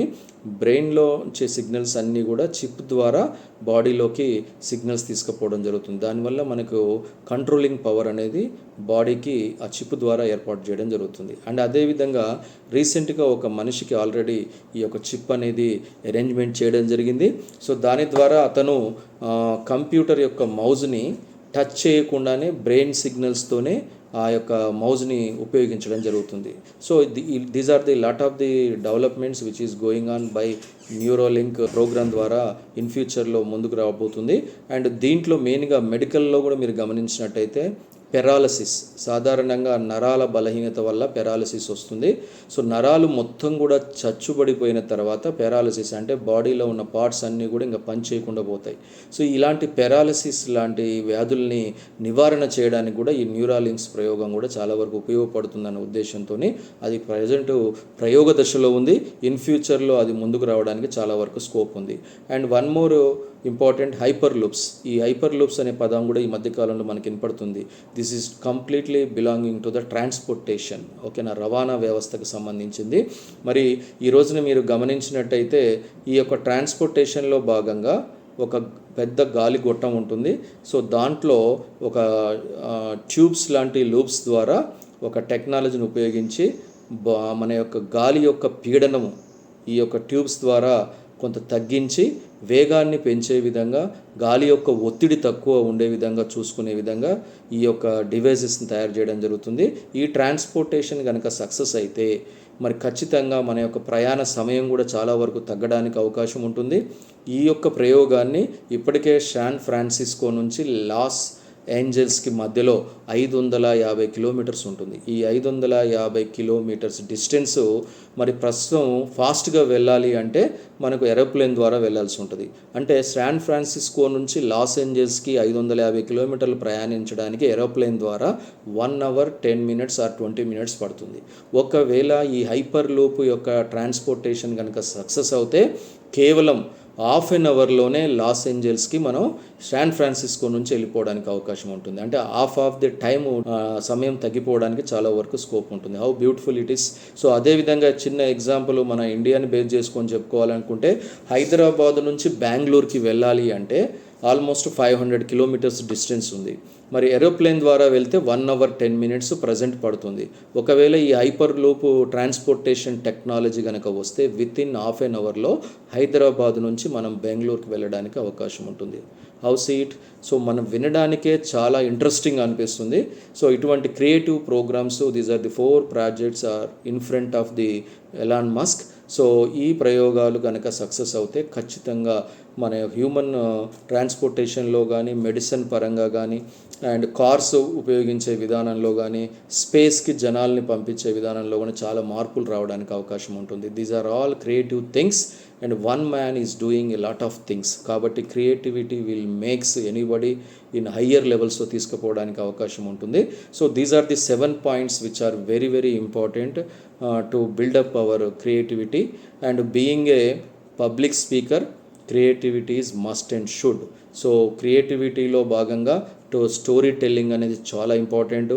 బ్రెయిన్లో వచ్చే సిగ్నల్స్ అన్నీ కూడా చిప్ ద్వారా బాడీలోకి సిగ్నల్స్ తీసుకుపోవడం జరుగుతుంది. దానివల్ల మనకు కంట్రోలింగ్ పవర్ అనేది బాడీకి ఆ చిప్ ద్వారా ఏర్పాటు చేయడం జరుగుతుంది. అండ్ అదేవిధంగా రీసెంట్గా ఒక మనిషికి ఆల్రెడీ ఈ యొక్క చిప్ అనేది అరేంజ్మెంట్ చేయడం జరిగింది. సో దాని ద్వారా అతను కంప్యూటర్ యొక్క మౌజ్ని టచ్ చేయకుండానే బ్రెయిన్ సిగ్నల్స్తోనే ఆ యొక్క మౌజ్ని ఉపయోగించడం జరుగుతుంది. So these are the lot of the developments which is going on by Neuralink program ద్వారా ఇన్ ఫ్యూచర్లో ముందుకు రాబోతుంది. అండ్ దీంట్లో మెయిన్గా మెడికల్లో కూడా మీరు గమనించినట్టయితే పెరాలసిస్, సాధారణంగా నరాల బలహీనత వల్ల పెరాలసిస్ వస్తుంది. సో నరాలు మొత్తం కూడా చచ్చుబడిపోయిన తర్వాత పెరాలసిస్ అంటే బాడీలో ఉన్న పార్ట్స్ అన్నీ కూడా ఇంకా పని చేయకుండా పోతాయి. సో ఇలాంటి పెరాలసిస్ లాంటి వ్యాధుల్ని నివారణ చేయడానికి కూడా ఈ న్యూరాలింక్స్ ప్రయోగం కూడా చాలా వరకు ఉపయోగపడుతుందన్న ఉద్దేశంతో అది ప్రజెంట్ ప్రయోగ దశలో ఉంది. ఇన్ ఫ్యూచర్లో అది ముందుకు రావడానికి చాలా వరకు స్కోప్ ఉంది. And one more important, hyper loops. ఈ హైపర్ లూప్స్ అనే పదం కూడా ఈ మధ్యకాలంలో మనకి వినపడుతుంది. This is completely belonging to the transportation, ఓకేనా, రవాణా వ్యవస్థకు సంబంధించింది. మరి ఈ రోజున మీరు గమనించినట్టయితే ఈ యొక్క ట్రాన్స్పోర్టేషన్లో భాగంగా ఒక పెద్ద గాలి గొట్టం ఉంటుంది. సో దాంట్లో ఒక ట్యూబ్స్ లాంటి లూప్స్ ద్వారా ఒక టెక్నాలజీని ఉపయోగించి మన యొక్క గాలి యొక్క పీడనము ఈ యొక్క ట్యూబ్స్ ద్వారా కొంత తగ్గించి వేగాన్ని పెంచే విధంగా, గాలి యొక్క ఒత్తిడి తక్కువ ఉండే విధంగా చూసుకునే విధంగా ఈ యొక్క డివైజెస్ని తయారు చేయడం జరుగుతుంది. ఈ ట్రాన్స్పోర్టేషన్ కనుక సక్సెస్ అయితే మరి ఖచ్చితంగా మన యొక్క ప్రయాణ సమయం కూడా చాలా వరకు తగ్గడానికి అవకాశం ఉంటుంది. ఈ యొక్క ప్రయోగాన్ని ఇప్పటికే శాన్ ఫ్రాన్సిస్కో నుంచి లాస్ ఏంజల్స్కి మధ్యలో 550 కిలోమీటర్స్ ఉంటుంది. ఈ 550 కిలోమీటర్స్ డిస్టెన్స్ మరి ప్రస్తుతం ఫాస్ట్గా వెళ్ళాలి అంటే మనకు ఏరోప్లేన్ ద్వారా వెళ్ళాల్సి ఉంటుంది. అంటే శాన్ ఫ్రాన్సిస్కో నుంచి లాస్ ఏంజల్స్కి 550 కిలోమీటర్లు ప్రయాణించడానికి ఏరోప్లేన్ ద్వారా 1 hour 10 minutes ఆర్ 20 minutes పడుతుంది. ఒకవేళ ఈ హైపర్ లూప్ యొక్క ట్రాన్స్పోర్టేషన్ కనుక సక్సెస్ అవుతే కేవలం ½ an hourలోనే లాస్ ఏంజల్స్కి మనం శాన్ ఫ్రాన్సిస్కో నుంచి వెళ్ళిపోవడానికి అవకాశం ఉంటుంది. అంటే హాఫ్ ఆఫ్ ది టైము సమయం తగ్గిపోవడానికి చాలా వరకు స్కోప్ ఉంటుంది. How beautiful it is. So అదేవిధంగా చిన్న ఎగ్జాంపుల్ మన ఇండియాని బేస్ చేసుకొని చెప్పుకోవాలనుకుంటే హైదరాబాద్ నుంచి బెంగళూరుకి వెళ్ళాలి అంటే ఆల్మోస్ట్ 500 కిలోమీటర్స్ డిస్టెన్స్ ఉంది. మరి ఏరోప్లేన్ ద్వారా వెళ్తే 1 hour 10 minutes ప్రజెంట్ పడుతుంది. ఒకవేళ ఈ హైపర్ లూప్ ట్రాన్స్పోర్టేషన్ టెక్నాలజీ కనుక వస్తే విత్ ఇన్ ½ an hourలో హైదరాబాద్ నుంచి మనం బెంగళూరుకి వెళ్ళడానికి అవకాశం ఉంటుంది. How seat. సో మనం వినడానికే చాలా ఇంట్రెస్టింగ్ అనిపిస్తుంది. సో ఇటువంటి creative programs, these are the 4 projects are in front of the Elon Musk. So ఈ ప్రయోగాలు కనుక సక్సెస్ అవుతే ఖచ్చితంగా మన హ్యూమన్ ట్రాన్స్పోర్టేషన్లో కానీ, మెడిసిన్ పరంగా కానీ, అండ్ కార్స్ ఉపయోగించే విధానంలో కానీ, స్పేస్కి జనాల్ని పంపించే విధానంలో కానీ చాలా మార్పులు రావడానికి అవకాశం ఉంటుంది. These are all creative things and one man is doing a lot of things. కాబట్టి creativity will makes anybody in higher లెవెల్స్లో తీసుకుపోవడానికి అవకాశం ఉంటుంది. So these are the 7 points which are very very important to buildup our creativity. And being a public speaker, creativity is must and should. So క్రియేటివిటీలో భాగంగా story telling అనేది చాలా important.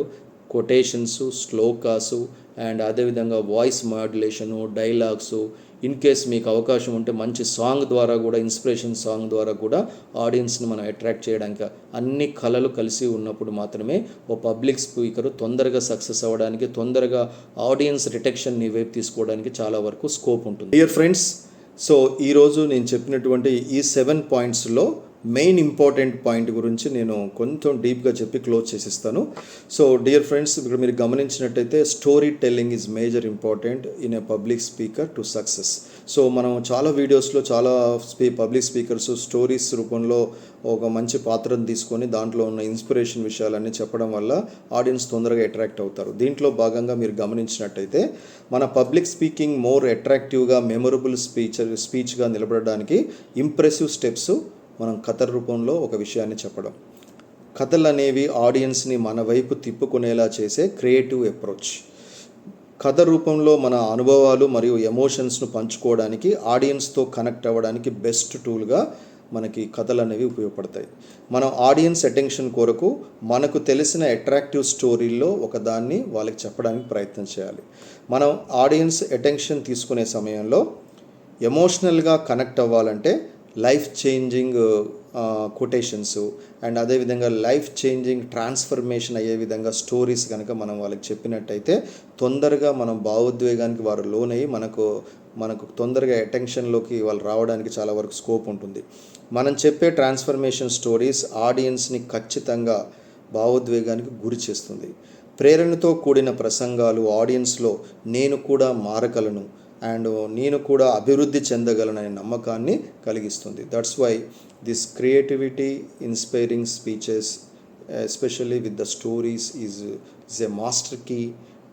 Quotations, శ్లోకాసు, and అదేవిధంగా voice modulation, dialogues, in case మీకు అవకాశం ఉంటే మంచి సాంగ్ ద్వారా కూడా, ఇన్స్పిరేషన్ సాంగ్ ద్వారా కూడా ఆడియన్స్ని మనం అట్రాక్ట్ చేయడానికి, అన్ని కళలు కలిసి ఉన్నప్పుడు మాత్రమే ఓ పబ్లిక్ స్పీకర్ తొందరగా సక్సెస్ అవ్వడానికి, తొందరగా ఆడియన్స్ రిటెక్షన్ని వైపు తీసుకోవడానికి చాలా వరకు స్కోప్ ఉంటుంది. డియర్ ఫ్రెండ్స్, సో ఈరోజు నేను చెప్పినటువంటి ఈ 7 pointsలో మెయిన్ ఇంపార్టెంట్ పాయింట్ గురించి నేను కొంచెం డీప్గా చెప్పి క్లోజ్ చేసిస్తాను. సో డియర్ ఫ్రెండ్స్, ఇక్కడ మీరు గమనించినట్టయితే story telling is major important in a public speaker to success. So మనం చాలా వీడియోస్లో చాలా పబ్లిక్ స్పీకర్స్ స్టోరీస్ రూపంలో ఒక మంచి పాత్రను తీసుకొని దాంట్లో ఉన్న ఇన్స్పిరేషన్ విషయాలన్నీ చెప్పడం వల్ల ఆడియన్స్ తొందరగా అట్రాక్ట్ అవుతారు. దీంట్లో భాగంగా మీరు గమనించినట్టయితే మన పబ్లిక్ స్పీకింగ్ మోర్ అట్రాక్టివ్గా, మెమొరబుల్ స్పీచ్గా నిలబడడానికి ఇంప్రెసివ్ స్టెప్స్ మనం కథ రూపంలో ఒక విషయాన్ని చెప్పడం. కథలు అనేవి ఆడియన్స్ని మన వైపు తిప్పుకునేలా చేసే క్రియేటివ్ అప్రోచ్. కథ రూపంలో మన అనుభవాలు మరియు ఎమోషన్స్ను పంచుకోవడానికి, ఆడియన్స్తో కనెక్ట్ అవ్వడానికి బెస్ట్ టూల్గా మనకి కథలు అనేవి ఉపయోగపడతాయి. మనం ఆడియన్స్ అటెన్షన్ కొరకు మనకు తెలిసిన అట్రాక్టివ్ స్టోరీల్లో ఒకదాన్ని వాళ్ళకి చెప్పడానికి ప్రయత్నం చేయాలి. మనం ఆడియన్స్ అటెన్షన్ తీసుకునే సమయంలో ఎమోషనల్గా కనెక్ట్ అవ్వాలంటే లైఫ్ చేంజింగ్ కొటేషన్స్ అండ్ అదేవిధంగా లైఫ్ చేంజింగ్ ట్రాన్స్ఫర్మేషన్ అయ్యే విధంగా స్టోరీస్ కనుక మనం వాళ్ళకి చెప్పినట్టయితే తొందరగా మనం భావోద్వేగానికి వారు లోనయ్యి మనకు తొందరగా అటెన్షన్లోకి వాళ్ళు రావడానికి చాలా వరకు స్కోప్ ఉంటుంది. మనం చెప్పే ట్రాన్స్ఫర్మేషన్ స్టోరీస్ ఆడియన్స్ని ఖచ్చితంగా భావోద్వేగానికి గురి చేస్తుంది. ప్రేరణతో కూడిన ప్రసంగాలు ఆడియన్స్లో నేను కూడా మారగలను అండ్ నేను కూడా అభివృద్ధి చెందగలననే నమ్మకాన్ని కలిగిస్తుంది. That's why this creativity inspiring speeches especially with the stories is a master key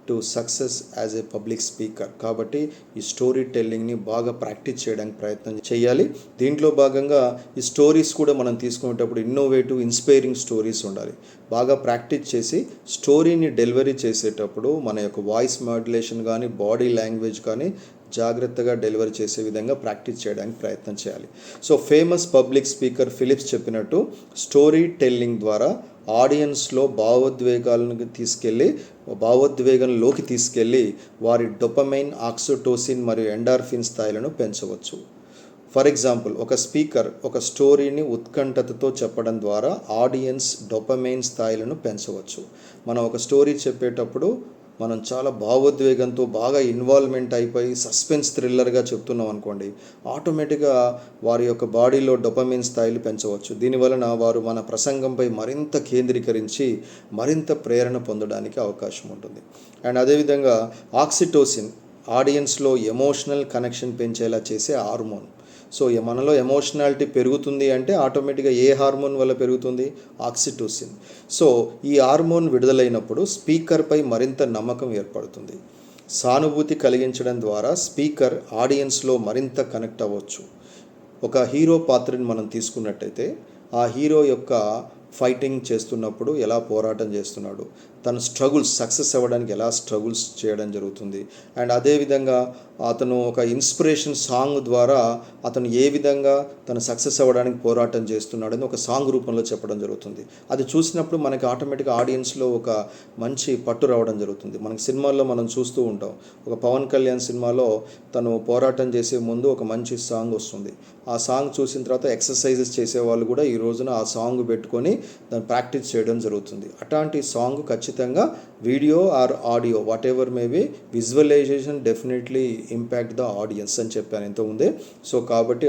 to success as a public speaker. కాబట్టి ఈ స్టోరీ టెల్లింగ్ని బాగా ప్రాక్టీస్ చేయడానికి ప్రయత్నం చేయాలి. దీంట్లో భాగంగా ఈ స్టోరీస్ కూడా మనం తీసుకునేటప్పుడు ఇన్నోవేటివ్ ఇన్స్పైరింగ్ స్టోరీస్ ఉండాలి. బాగా ప్రాక్టీస్ చేసి స్టోరీని డెలివరీ చేసేటప్పుడు మన యొక్క వాయిస్ మాడ్యులేషన్ కానీ బాడీ లాంగ్వేజ్ కానీ జాగ్రత్తగా డెలివరీ చేసే విధంగా ప్రాక్టీస్ చేయడానికి ప్రయత్నం చేయాలి. So famous public speaker Philips చెప్పినట్టు స్టోరీ టెల్లింగ్ ద్వారా ఆడియన్స్లో భావోద్వేగంలోకి తీసుకెళ్ళి వారి డొపమైన్, ఆక్సిటోసిన్ మరియు ఎండార్ఫిన్ స్థాయిలను పెంచవచ్చు. ఫర్ ఎగ్జాంపుల్, ఒక స్పీకర్ ఒక స్టోరీని ఉత్కంఠతతో చెప్పడం ద్వారా ఆడియన్స్ డొపమైన్ స్థాయిలను పెంచవచ్చు. మనం ఒక స్టోరీ చెప్పేటప్పుడు మనం చాలా భావోద్వేగంతో బాగా ఇన్వాల్వ్మెంట్ అయిపోయి సస్పెన్స్ థ్రిల్లర్గా చెప్తున్నాం అనుకోండి, ఆటోమేటిక్గా వారి యొక్క బాడీలో డొపమైన్ స్థాయిలు పెంచవచ్చు. దీనివలన వారు మన ప్రసంగంపై మరింత కేంద్రీకరించి మరింత ప్రేరణ పొందడానికి అవకాశం ఉంటుంది. అండ్ అదేవిధంగా ఆక్సిటోసిన్ ఆడియన్స్లో ఎమోషనల్ కనెక్షన్ పెంచేలా చేసే హార్మోన్. సో మనలో ఎమోషనాలిటీ పెరుగుతుంది అంటే ఆటోమేటిక్గా ఏ హార్మోన్ వల్ల పెరుగుతుంది? ఆక్సిటోసిన్. సో ఈ హార్మోన్ విడుదలైనప్పుడు స్పీకర్పై మరింత నమ్మకం ఏర్పడుతుంది. సానుభూతి కలిగించడం ద్వారా స్పీకర్ ఆడియన్స్లో మరింత కనెక్ట్ అవ్వచ్చు. ఒక హీరో పాత్రని మనం తీసుకున్నట్టయితే ఆ హీరో యొక్క ఫైటింగ్ చేస్తున్నప్పుడు ఎలా పోరాటం చేస్తున్నాడు, తన స్ట్రగుల్స్ సక్సెస్ అవ్వడానికి ఎలా స్ట్రగుల్స్ చేయడం జరుగుతుంది. అండ్ అదేవిధంగా అతను ఒక ఇన్స్పిరేషన్ సాంగ్ ద్వారా అతను ఏ విధంగా తను సక్సెస్ అవ్వడానికి పోరాటం చేస్తున్నాడని ఒక సాంగ్ రూపంలో చెప్పడం జరుగుతుంది. అది చూసినప్పుడు మనకి ఆటోమేటిక్గా ఆడియన్స్లో ఒక మంచి పట్టు రావడం జరుగుతుంది. మనకి సినిమాల్లో మనం చూస్తూ ఉంటాం. ఒక పవన్ కళ్యాణ్ సినిమాలో తను పోరాటం చేసే ముందు ఒక మంచి సాంగ్ వస్తుంది. ఆ సాంగ్ చూసిన తర్వాత ఎక్సర్సైజెస్ చేసేవాళ్ళు కూడా ఈ రోజున ఆ సాంగ్ పెట్టుకొని దాన్ని ప్రాక్టీస్ చేయడం జరుగుతుంది. అట్లాంటి సాంగ్ ఖచ్చితంగా video or audio whatever maybe visualization definitely impact the audience అని చెప్పాను ఇంతకుముందే. సో కాబట్టి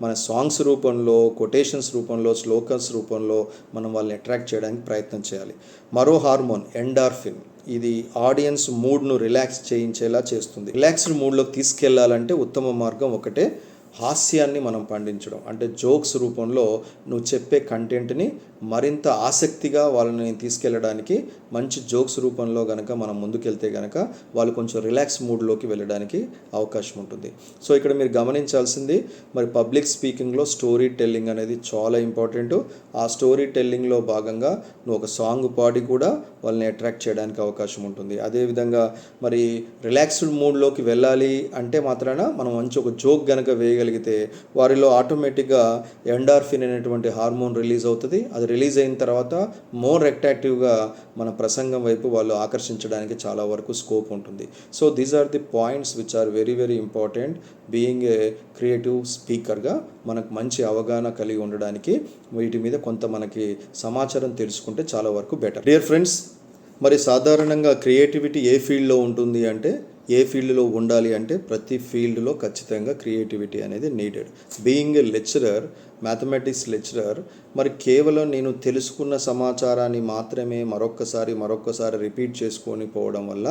మన సాంగ్స్ రూపంలో, కొటేషన్స్ రూపంలో, స్లోకన్స్ రూపంలో మనం వాళ్ళని అట్రాక్ట్ చేయడానికి ప్రయత్నం చేయాలి. మరో హార్మోన్ ఎండార్ఫిన్. ఇది ఆడియన్స్ మూడ్ను రిలాక్స్ చేయించేలా చేస్తుంది. రిలాక్స్డ్ మూడ్లోకి తీసుకెళ్లాలంటే ఉత్తమ మార్గం ఒకటే, హాస్యాన్ని మనం పండించడం. అంటే జోక్స్ రూపంలో నువ్వు చెప్పే కంటెంట్ని మరింత ఆసక్తిగా వాళ్ళని తీసుకెళ్ళడానికి మంచి జోక్స్ రూపంలో కనుక మనం ముందుకెళ్తే కనుక వాళ్ళు కొంచెం రిలాక్స్ మూడ్లోకి వెళ్ళడానికి అవకాశం ఉంటుంది. సో ఇక్కడ మీరు గమనించాల్సింది మరి పబ్లిక్ స్పీకింగ్లో స్టోరీ టెల్లింగ్ అనేది చాలా ఇంపార్టెంట్. ఆ స్టోరీ టెల్లింగ్లో భాగంగా నువ్వు ఒక సాంగ్ పాడి కూడా వాళ్ళని అట్రాక్ట్ చేయడానికి అవకాశం ఉంటుంది. అదేవిధంగా మరి రిలాక్స్డ్ మూడ్లోకి వెళ్ళాలి అంటే మాత్రాన మనం మంచి ఒక జోక్ కనుక వేయగలిగితే వారిలో ఆటోమేటిక్గా ఎండార్ఫిన్ అనేటువంటి హార్మోన్ రిలీజ్ అవుతుంది. అది రిలీజ్ అయిన తర్వాత మోర్ అట్రాక్టివ్గా మన ప్రసంగం వైపు వాళ్ళు ఆకర్షించడానికి చాలా వరకు స్కోప్ ఉంటుంది. So these are the points which are very very important being a creative స్పీకర్గా మనకు మంచి అవగాహన కలిగి ఉండడానికి వీటి మీద కొంత మనకి సమాచారం తెలుసుకుంటే చాలా వరకు బెటర్. డియర్ ఫ్రెండ్స్, మరి సాధారణంగా క్రియేటివిటీ ఏ ఫీల్డ్లో ఉంటుంది అంటే, ఏ ఫీల్డ్లో ఉండాలి అంటే ప్రతి ఫీల్డ్లో ఖచ్చితంగా క్రియేటివిటీ అనేది needed. Being a lecturer, mathematics lecturer, మరి కేవలం నేను తెలుసుకున్న సమాచారాన్ని మాత్రమే మరొక్కసారి రిపీట్ చేసుకొని పోవడం వల్ల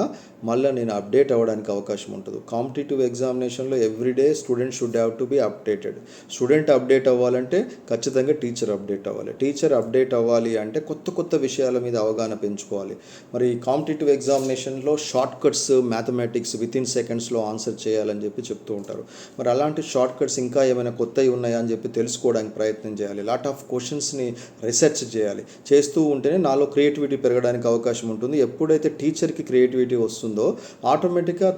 మళ్ళీ నేను అప్డేట్ అవ్వడానికి అవకాశం ఉంటుంది. కాంపిటేటివ్ ఎగ్జామినేషన్లో everyday student should have to be updated. Student update అవ్వాలంటే ఖచ్చితంగా టీచర్ అప్డేట్ అవ్వాలి. టీచర్ అప్డేట్ అవ్వాలి అంటే కొత్త విషయాల మీద అవగాహన పెంచుకోవాలి. మరి కాంపిటేటివ్ ఎగ్జామినేషన్లో షార్ట్ కట్స్ మ్యాథమెటిక్స్ వితిన్ సెకండ్స్లో ఆన్సర్ చేయాలని చెప్పి చెప్తూ ఉంటారు. మరి అలాంటి షార్ట్ కట్స్ ఇంకా ఏమైనా కొత్తవి ఉన్నాయా అని చెప్పి తెలుసుకోవడానికి ప్రయత్నం చేయాలి. లాట్ ఆఫ్ క్వశ్చన్స్ని రీసెర్చ్ చేయాలి. చేస్తూ ఉంటేనే నాలో క్రియేటివిటీ పెరగడానికి అవకాశం ఉంటుంది. ఎప్పుడైతే టీచర్కి క్రియేటివిటీ వస్తుందో ఆటోమేటిక్గా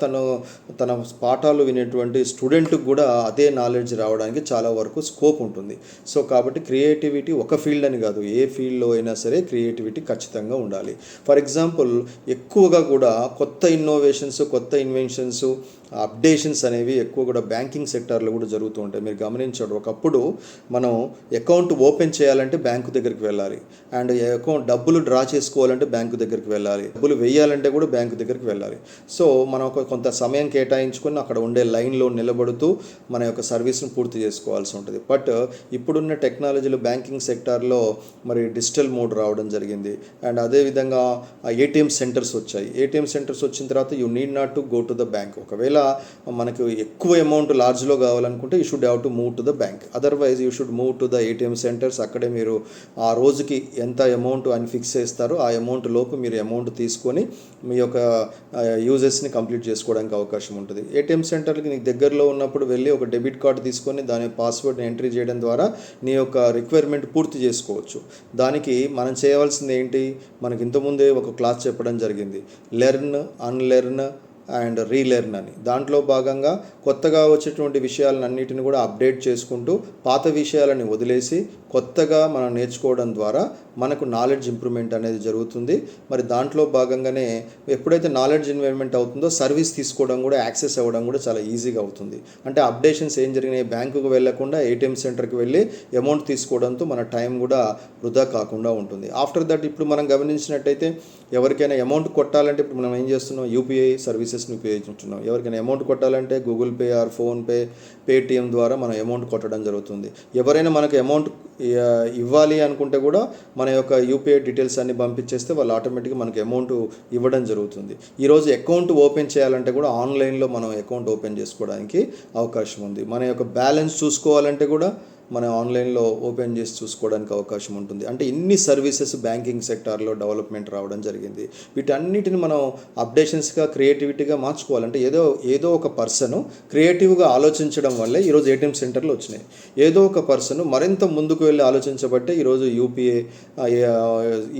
తన పాఠాలు వినేటువంటి స్టూడెంట్కి కూడా అదే నాలెడ్జ్ రావడానికి చాలా వరకు స్కోప్ ఉంటుంది. సో కాబట్టి క్రియేటివిటీ ఒక ఫీల్డ్ అని కాదు, ఏ ఫీల్డ్లో అయినా సరే క్రియేటివిటీ ఖచ్చితంగా ఉండాలి. ఫర్ ఎగ్జాంపుల్, ఎక్కువగా కూడా కొత్త ఇన్నోవేషన్స్, కొత్త ఇన్వెన్షన్స్, అప్డేషన్స్ అనేవి ఎక్కువ కూడా బ్యాంకింగ్ సెక్టార్లో కూడా జరుగుతూ ఉంటాయి. మీరు గమనించాడు, ఒకప్పుడు మనం అకౌంట్ ఓపెన్ చేయాలంటే బ్యాంకు దగ్గరికి వెళ్ళాలి, అండ్ అకౌంట్ డబ్బులు డ్రా చేసుకోవాలంటే బ్యాంకు దగ్గరికి వెళ్ళాలి, డబ్బులు వేయాలంటే కూడా బ్యాంకు దగ్గరికి వెళ్ళాలి. సో మనం కొంత సమయం కేటాయించుకొని అక్కడ ఉండే లైన్లో నిలబడుతూ మన యొక్క సర్వీస్ను పూర్తి చేసుకోవాల్సి ఉంటుంది. బట్ ఇప్పుడున్న టెక్నాలజీలో బ్యాంకింగ్ సెక్టార్లో మరి డిజిటల్ మోడ్ రావడం జరిగింది. అండ్ అదేవిధంగా ఏటీఎం సెంటర్స్ వచ్చాయి. ఏటీఎం సెంటర్స్ వచ్చిన తర్వాత you need not to go to the bank. ఒకవేళ మనకు ఎక్కువ అమౌంట్ లార్జ్లో కావాలనుకుంటే you should have to move to the bank. Otherwise you should move to the ATM centres. అక్కడే మీరు ఆ రోజుకి ఎంత అమౌంట్ అని ఫిక్స్ చేస్తారో ఆ అమౌంట్ లోపు మీరు అమౌంట్ తీసుకొని మీ యొక్క యూజెస్ని కంప్లీట్ చేసుకోవడానికి అవకాశం ఉంటుంది. ఏటీఎం సెంటర్కి నీకు దగ్గరలో ఉన్నప్పుడు వెళ్ళి ఒక డెబిట్ కార్డు తీసుకొని దాని పాస్వర్డ్ని ఎంట్రీ చేయడం ద్వారా నీ యొక్క రిక్వైర్మెంట్ పూర్తి చేసుకోవచ్చు. దానికి మనం చేయవలసింది ఏంటి, మనకి ఇంతకుముందే ఒక క్లాస్ చెప్పడం జరిగింది, లెర్న్, అన్లెర్న్ అండ్ రీలెర్న్ అని. దాంట్లో భాగంగా కొత్తగా వచ్చేటువంటి విషయాలన్నిటిని కూడా అప్డేట్ చేసుకుంటూ పాత విషయాలని వదిలేసి కొత్తగా మనం నేర్చుకోవడం ద్వారా మనకు నాలెడ్జ్ ఇంప్రూవ్మెంట్ అనేది జరుగుతుంది. మరి దాంట్లో భాగంగానే ఎప్పుడైతే నాలెడ్జ్ ఇన్వెస్ట్మెంట్ అవుతుందో సర్వీస్ తీసుకోవడం కూడా, యాక్సెస్ అవ్వడం కూడా చాలా ఈజీగా అవుతుంది. అంటే అప్డేషన్స్ ఏం జరిగినాయి, బ్యాంకుకు వెళ్ళకుండా ఏటీఎం సెంటర్కి వెళ్ళి అమౌంట్ తీసుకోవడంతో మన టైం కూడా వృధా కాకుండా ఉంటుంది. ఆఫ్టర్ దట్ ఇప్పుడు మనం గమనించినట్టయితే ఎవరికైనా అమౌంట్ కొట్టాలంటే ఇప్పుడు మనం ఏం చేస్తున్నాం, యూపీఐ సర్వీసెస్ని ఉపయోగించుకుంటున్నాం. ఎవరికైనా అమౌంట్ కొట్టాలంటే Google pay are PhonePe, Paytm ద్వారా మనం అమౌంట్ కొట్టడం జరుగుతుంది. ఎవరైనా మనకు అమౌంట్ ఇవ్వాలి అనుకుంటే కూడా మన యొక్క యూపీఐ డీటెయిల్స్ అన్ని పంపించేస్తే వాళ్ళు ఆటోమేటిక్గా మనకి అమౌంట్ ఇవ్వడం జరుగుతుంది. ఈరోజు అకౌంట్ ఓపెన్ చేయాలంటే కూడా ఆన్లైన్లో మనం అకౌంట్ ఓపెన్ చేసుకోవడానికి అవకాశం ఉంది. మన యొక్క బ్యాలెన్స్ చూసుకోవాలంటే కూడా మనం ఆన్లైన్లో ఓపెన్ చేసి చూసుకోవడానికి అవకాశం ఉంటుంది. అంటే ఇన్ని సర్వీసెస్ బ్యాంకింగ్ సెక్టార్లో డెవలప్మెంట్ రావడం జరిగింది. వీటన్నిటిని మనం అప్డేషన్స్గా, క్రియేటివిటీగా మార్చుకోవాలంటే ఏదో ఒక పర్సన్ క్రియేటివ్గా ఆలోచించడం వల్లే ఈరోజు ఏటీఎం సెంటర్లు వచ్చినాయి. ఏదో ఒక పర్సన్ మరింత ముందుకు వెళ్ళి ఆలోచించబట్టే ఈరోజు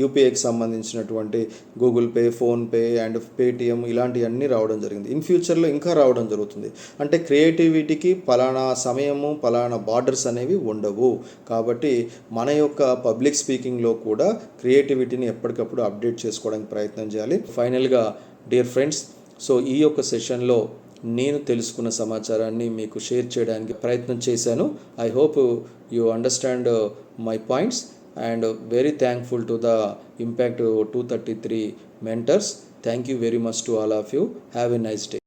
యూపీఐకి సంబంధించినటువంటి Google pay, PhonePe and Paytm ఇలాంటివన్నీ రావడం జరిగింది. ఇన్ ఫ్యూచర్లో ఇంకా రావడం జరుగుతుంది. అంటే క్రియేటివిటీకి పలానా సమయము, పలానా బార్డర్స్ అనేవి ఉండవు. కాబట్టి మన యొక్క పబ్లిక్ స్పీకింగ్లో కూడా క్రియేటివిటీని ఎప్పటికప్పుడు అప్డేట్ చేసుకోవడానికి ప్రయత్నం చేయాలి. ఫైనల్గా డియర్ ఫ్రెండ్స్, సో ఈ యొక్క సెషన్లో నేను తెలుసుకున్న సమాచారాన్ని మీకు షేర్ చేయడానికి ప్రయత్నం చేశాను. I hope you understand my points and very thankful to the impact 233 mentors. Thank you very much to all of you. Have a nice day.